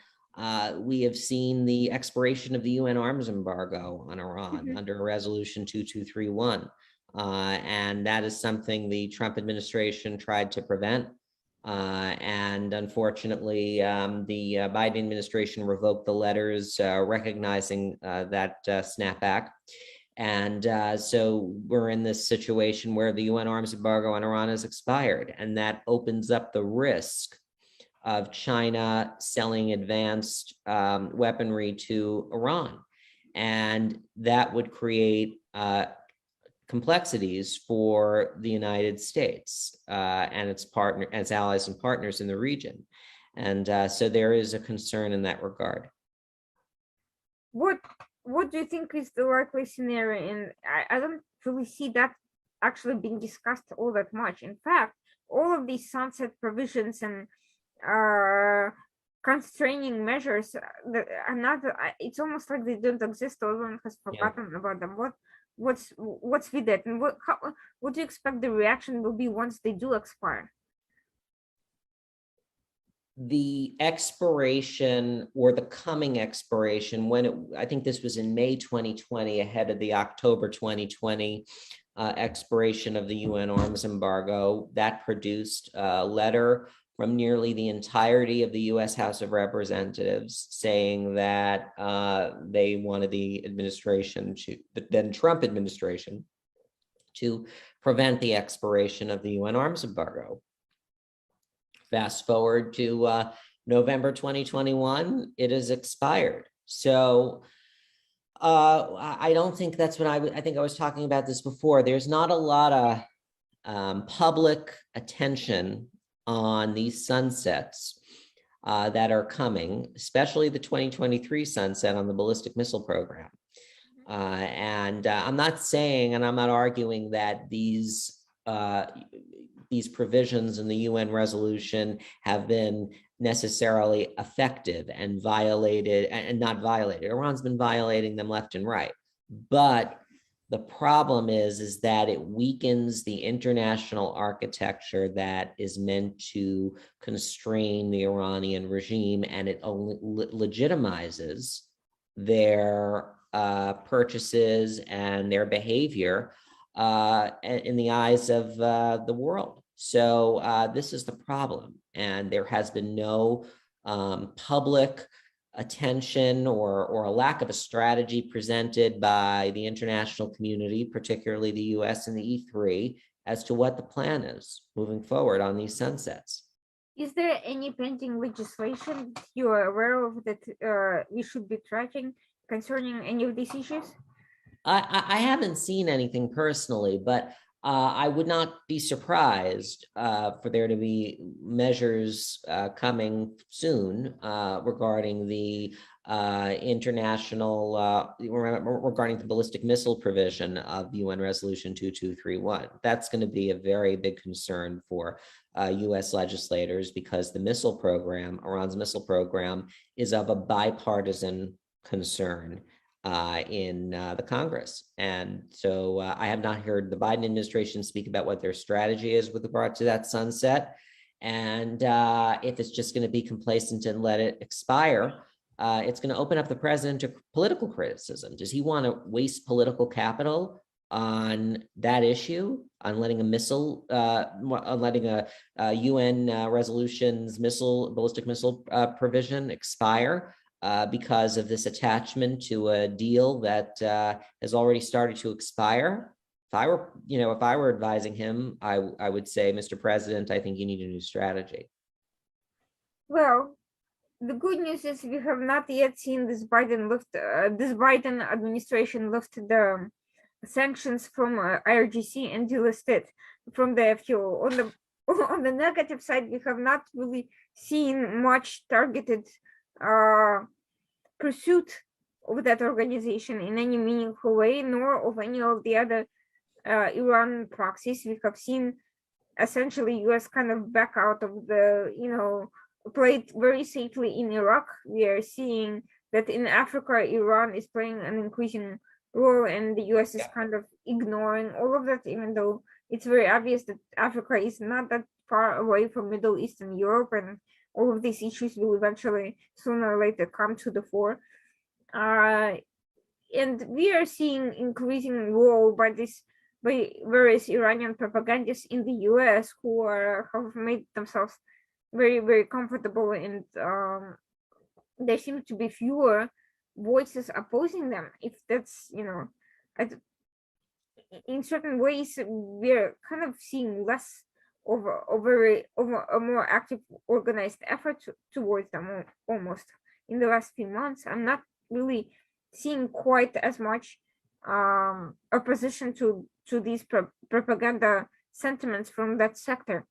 we have seen the expiration of the UN arms embargo on Iran under Resolution 2231. And that is something the Trump administration tried to prevent. And unfortunately, the Biden administration revoked the letters recognizing that snapback. And so we're in this situation where the UN arms embargo on Iran has expired, and that opens up the risk of China selling advanced weaponry to Iran. And that would create complexities for the United States and its allies and partners in the region. And so there is a concern in that regard. What do you think is the likely scenario? And I don't really see that actually being discussed all that much. In fact, all of these sunset provisions and constraining measures that are not, it's almost like they don't exist, or everyone has forgotten about them. What's with it, and what do you expect the reaction will be once they do expire? The expiration or the coming expiration, I think this was in May 2020, ahead of the October 2020 expiration of the UN arms embargo, that produced a letter from nearly the entirety of the US House of Representatives saying that they wanted the then Trump administration, to prevent the expiration of the UN arms embargo. Fast forward to November 2021, it has expired. So I don't think that's what I think I was talking about this before. There's not a lot of public attention on these sunsets that are coming, especially the 2023 sunset on the ballistic missile program. And I'm not saying, and I'm not arguing that these provisions in the UN resolution have been necessarily effective and violated and not violated. Iran's been violating them left and right. But the problem is that it weakens the international architecture that is meant to constrain the Iranian regime, and it only legitimizes their purchases and their behavior in the eyes of the world. So this is the problem. And there has been no public attention or a lack of a strategy presented by the international community, particularly the US and the E3, as to what the plan is moving forward on these sunsets. Is there any pending legislation you are aware of that we should be tracking concerning any of these issues? I haven't seen anything personally, but I would not be surprised for there to be measures coming soon regarding the international, regarding the ballistic missile provision of UN Resolution 2231. That's going to be a very big concern for US legislators, because the missile program, Iran's missile program, is of a bipartisan concern in the Congress. And so I have not heard the Biden administration speak about what their strategy is with regard to that sunset. And if it's just going to be complacent and let it expire, it's going to open up the president to political criticism. Does he want to waste political capital on that issue, on letting a missile, on letting a UN resolutions ballistic missile provision expire because of this attachment to a deal that has already started to expire. If I were advising him, I would say, Mr. President, I think you need a new strategy. Well, the good news is we have not yet seen this Biden administration lift the sanctions from IRGC and delist it from the FTO. On the negative side, we have not really seen much targeted pursuit of that organization in any meaningful way, nor of any of the other Iran proxies. We have seen essentially US kind of back out of the, played very safely in Iraq. We are seeing that in Africa, Iran is playing an increasing role, and the US is kind of ignoring all of that, even though it's very obvious that Africa is not that far away from Middle East and Europe, and all of these issues will eventually sooner or later come to the fore. And we are seeing increasing role by various Iranian propagandists in the US who have made themselves very, very comfortable, and there seem to be fewer voices opposing them. If that's, in certain ways, we're kind of seeing less of a more active, organized effort towards them almost in the last few months. I'm not really seeing quite as much opposition to these propaganda sentiments from that sector.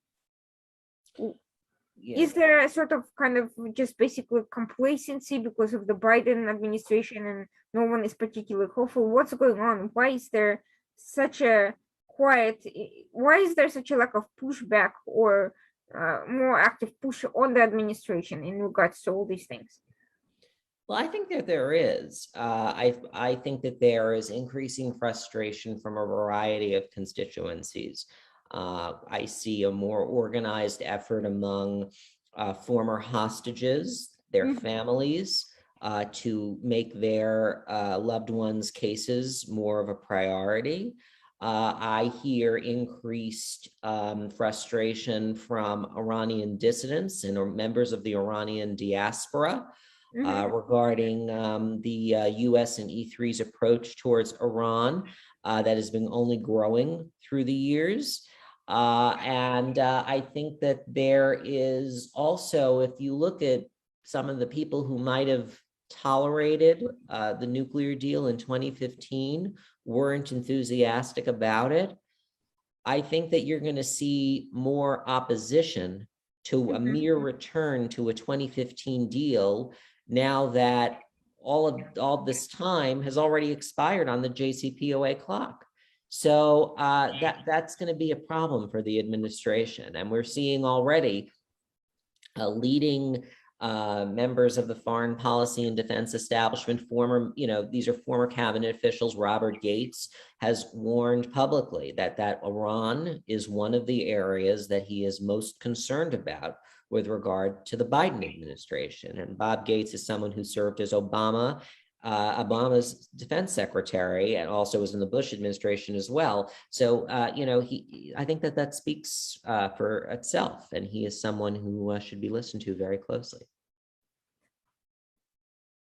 Yeah. Is there a sort of kind of just basically complacency because of the Biden administration and no one is particularly hopeful? What's going on? Why is there such a lack of pushback or more active push on the administration in regards to all these things? Well, I think that there is. I think that there is increasing frustration from a variety of constituencies. I see a more organized effort among former hostages, their families, to make their loved ones' cases more of a priority. I hear increased frustration from Iranian dissidents and members of the Iranian diaspora regarding the US and E3's approach towards Iran that has been only growing through the years. And I think that there is also, if you look at some of the people who might have tolerated the nuclear deal in 2015, weren't enthusiastic about it, I think that you're going to see more opposition to a mere return to a 2015 deal now that all this time has already expired on the JCPOA clock. So that's going to be a problem for the administration. And we're seeing already leading members of the foreign policy and defense establishment, these are former cabinet officials. Robert Gates has warned publicly that Iran is one of the areas that he is most concerned about with regard to the Biden administration. And Bob Gates is someone who served as Obama's defense secretary and also was in the Bush administration as well. So, I think that speaks for itself, and he is someone who should be listened to very closely.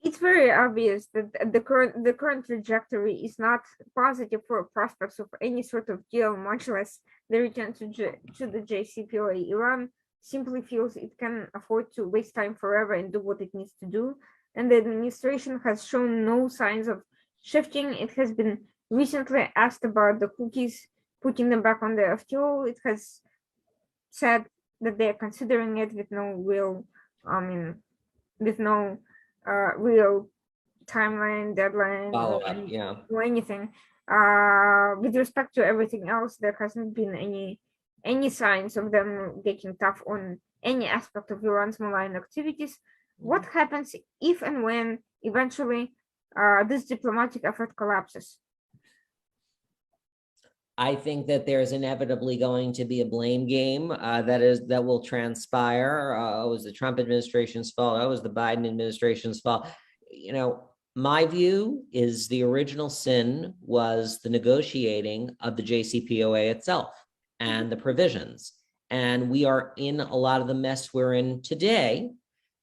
It's very obvious that the current trajectory is not positive for prospects of any sort of deal, much less the return to the JCPOA. Iran simply feels it can afford to waste time forever and do what it needs to do. And the administration has shown no signs of shifting. It has been recently asked about the cookies, putting them back on the FTO. It has said that they are considering it with no real, real timeline, deadline, or anything. With respect to everything else, there hasn't been any signs of them getting tough on any aspect of Iran's malign activities. What happens if and when eventually this diplomatic effort collapses? I think that there's inevitably going to be a blame game that will transpire. It was the Trump administration's fault. It was the Biden administration's fault. My view is the original sin was the negotiating of the JCPOA itself and the provisions. And we are in a lot of the mess we're in today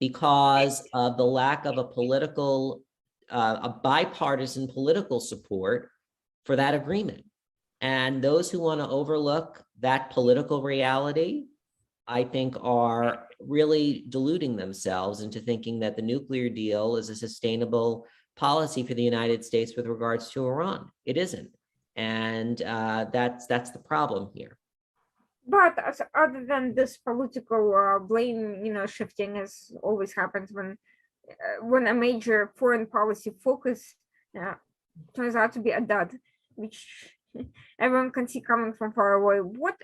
because of the lack of a bipartisan political support for that agreement. And those who want to overlook that political reality, I think, are really deluding themselves into thinking that the nuclear deal is a sustainable policy for the United States with regards to Iran. It isn't. And that's the problem here. But other than this political blame, shifting, as always happens when a major foreign policy focus uh, turns out to be a dud, which everyone can see coming from far away.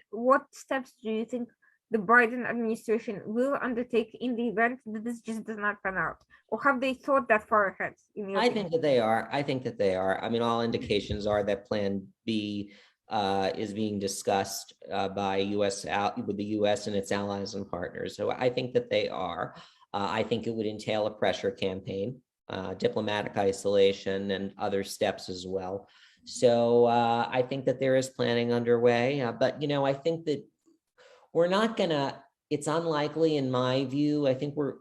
What steps do you think the Biden administration will undertake in the event that this just does not pan out? Or have they thought that far ahead, in your I opinion? think that they are. I think that they are. I mean, all indications are that Plan B is being discussed by with the U.S. and its allies and partners. So I think that they are. I think it would entail a pressure campaign, diplomatic isolation, and other steps as well. So I think that there is planning underway. But, I think that we're not going to, it's unlikely in my view. I think we're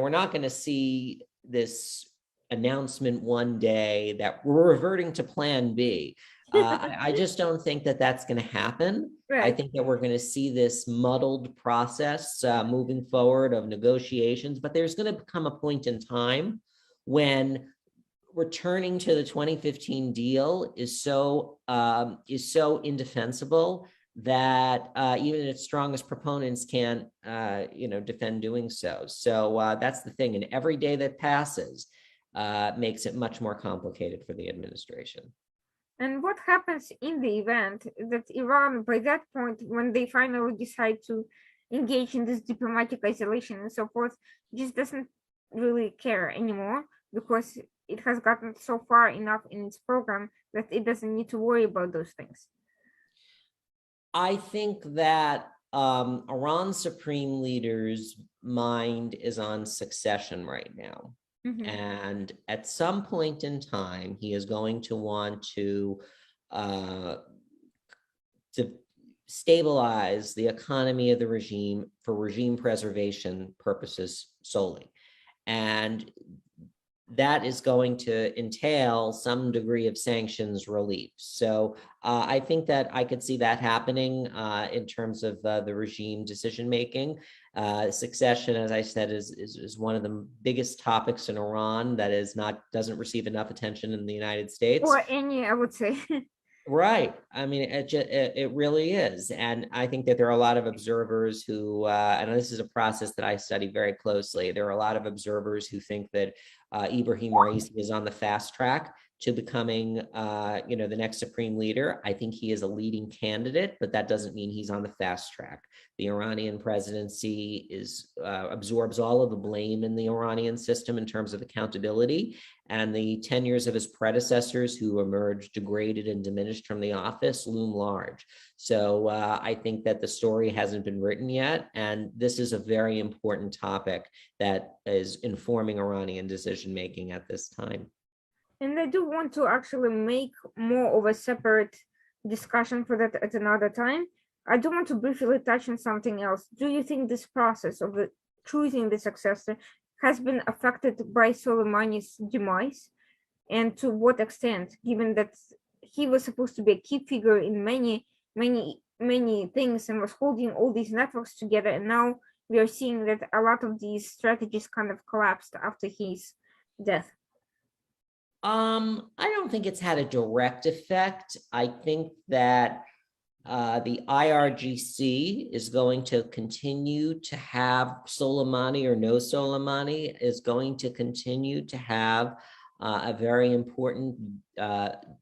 not going to see this announcement one day that we're reverting to Plan B. I just don't think that that's going to happen. Right. I think that we're going to see this muddled process moving forward of negotiations, but there's going to come a point in time when returning to the 2015 deal is so indefensible that even its strongest proponents can't, defend doing so. So that's the thing. And every day that passes makes it much more complicated for the administration. And what happens in the event that Iran, by that point, when they finally decide to engage in this diplomatic isolation and so forth, just doesn't really care anymore because it has gotten so far enough in its program that it doesn't need to worry about those things? I think that Iran's supreme leader's mind is on succession right now. Mm-hmm. And at some point in time, he is going to want to stabilize the economy of the regime for regime preservation purposes solely. And that is going to entail some degree of sanctions relief. So I think that I could see that happening in terms of the regime decision-making. Succession, as I said, is one of the biggest topics in Iran that doesn't receive enough attention in the United States. Or any, I would say. Right. I mean, it really is. And I think that there are a lot of observers who, and this is a process that I study very closely. There are a lot of observers who think that Ibrahim Raisi is on the fast track to becoming, the next supreme leader. I think he is a leading candidate, but that doesn't mean he's on the fast track. The Iranian presidency absorbs all of the blame in the Iranian system in terms of accountability, and the tenures of his predecessors who emerged degraded and diminished from the office loom large. So I think that the story hasn't been written yet, and this is a very important topic that is informing Iranian decision-making at this time. And I do want to actually make more of a separate discussion for that at another time. I do want to briefly touch on something else. Do you think this process of choosing the successor has been affected by Soleimani's demise? And to what extent, given that he was supposed to be a key figure in many, many, many things and was holding all these networks together, and now we are seeing that a lot of these strategies kind of collapsed after his death? I don't think it's had a direct effect. I think that the IRGC is going to continue to have Soleimani or no Soleimani is going to continue to have a very important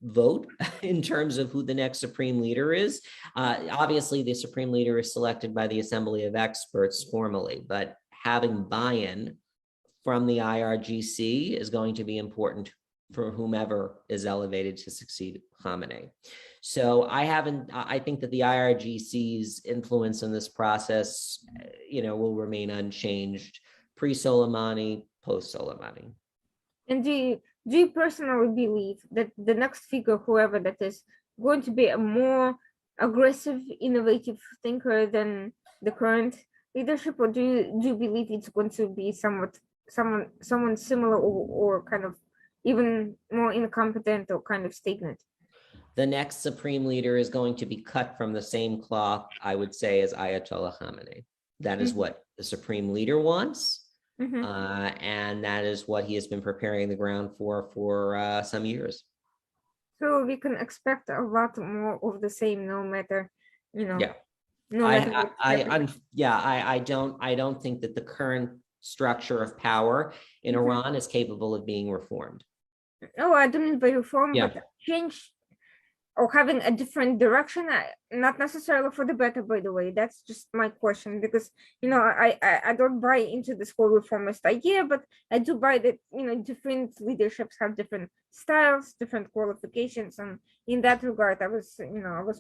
vote in terms of who the next supreme leader is. Obviously, the supreme leader is selected by the Assembly of Experts formally, but having buy-in from the IRGC is going to be important for whomever is elevated to succeed Khamenei. So I think that the IRGC's influence in this process, will remain unchanged pre-Soleimani, post-Soleimani. And do do you personally believe that the next figure, whoever that is, going to be a more aggressive, innovative thinker than the current leadership, or do you believe it's going to be someone similar, or kind of even more incompetent or kind of stagnant? The next supreme leader is going to be cut from the same cloth, I would say, as Ayatollah Khamenei. That is what the supreme leader wants. And that is what he has been preparing the ground for some years. So we can expect a lot more of the same, no matter, Yeah, no matter what's happening. I don't think that the current structure of power in Iran is capable of being reformed. Oh, I don't mean by reform, Yeah. but change or having a different direction. Not necessarily for the better, by the way. That's just my question, because I don't buy into this whole reformist idea, but I do buy that different leaderships have different styles, different qualifications, and in that regard, I was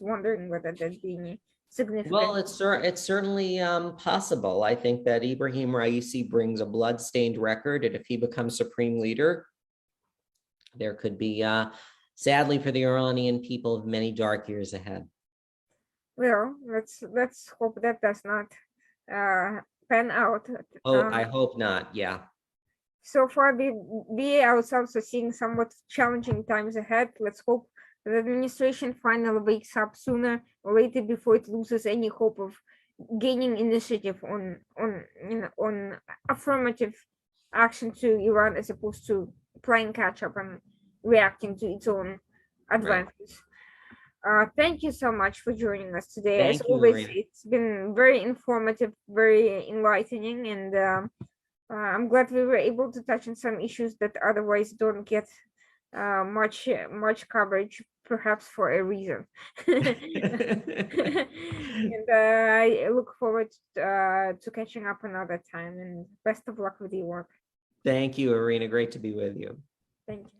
wondering whether there'd be any significant. Well, it's certainly possible. I think that Ibrahim Raisi brings a blood-stained record, and if he becomes supreme leader, there could be, sadly for the Iranian people, many dark years ahead. Well, let's hope that does not pan out. Oh, I hope not. Yeah. So far, we ourselves are seeing somewhat challenging times ahead. Let's hope the administration finally wakes up sooner or later before it loses any hope of gaining initiative on affirmative action to Iran, as opposed to playing catch up and reacting to its own advances. Thank you so much for joining us today. As Thank you, always, Irina. it's been very informative, very enlightening, and I'm glad we were able to touch on some issues that otherwise don't get much coverage, perhaps for a reason. And I look forward to catching up another time. And best of luck with your work. Thank you, Irina. Great to be with you. Thank you.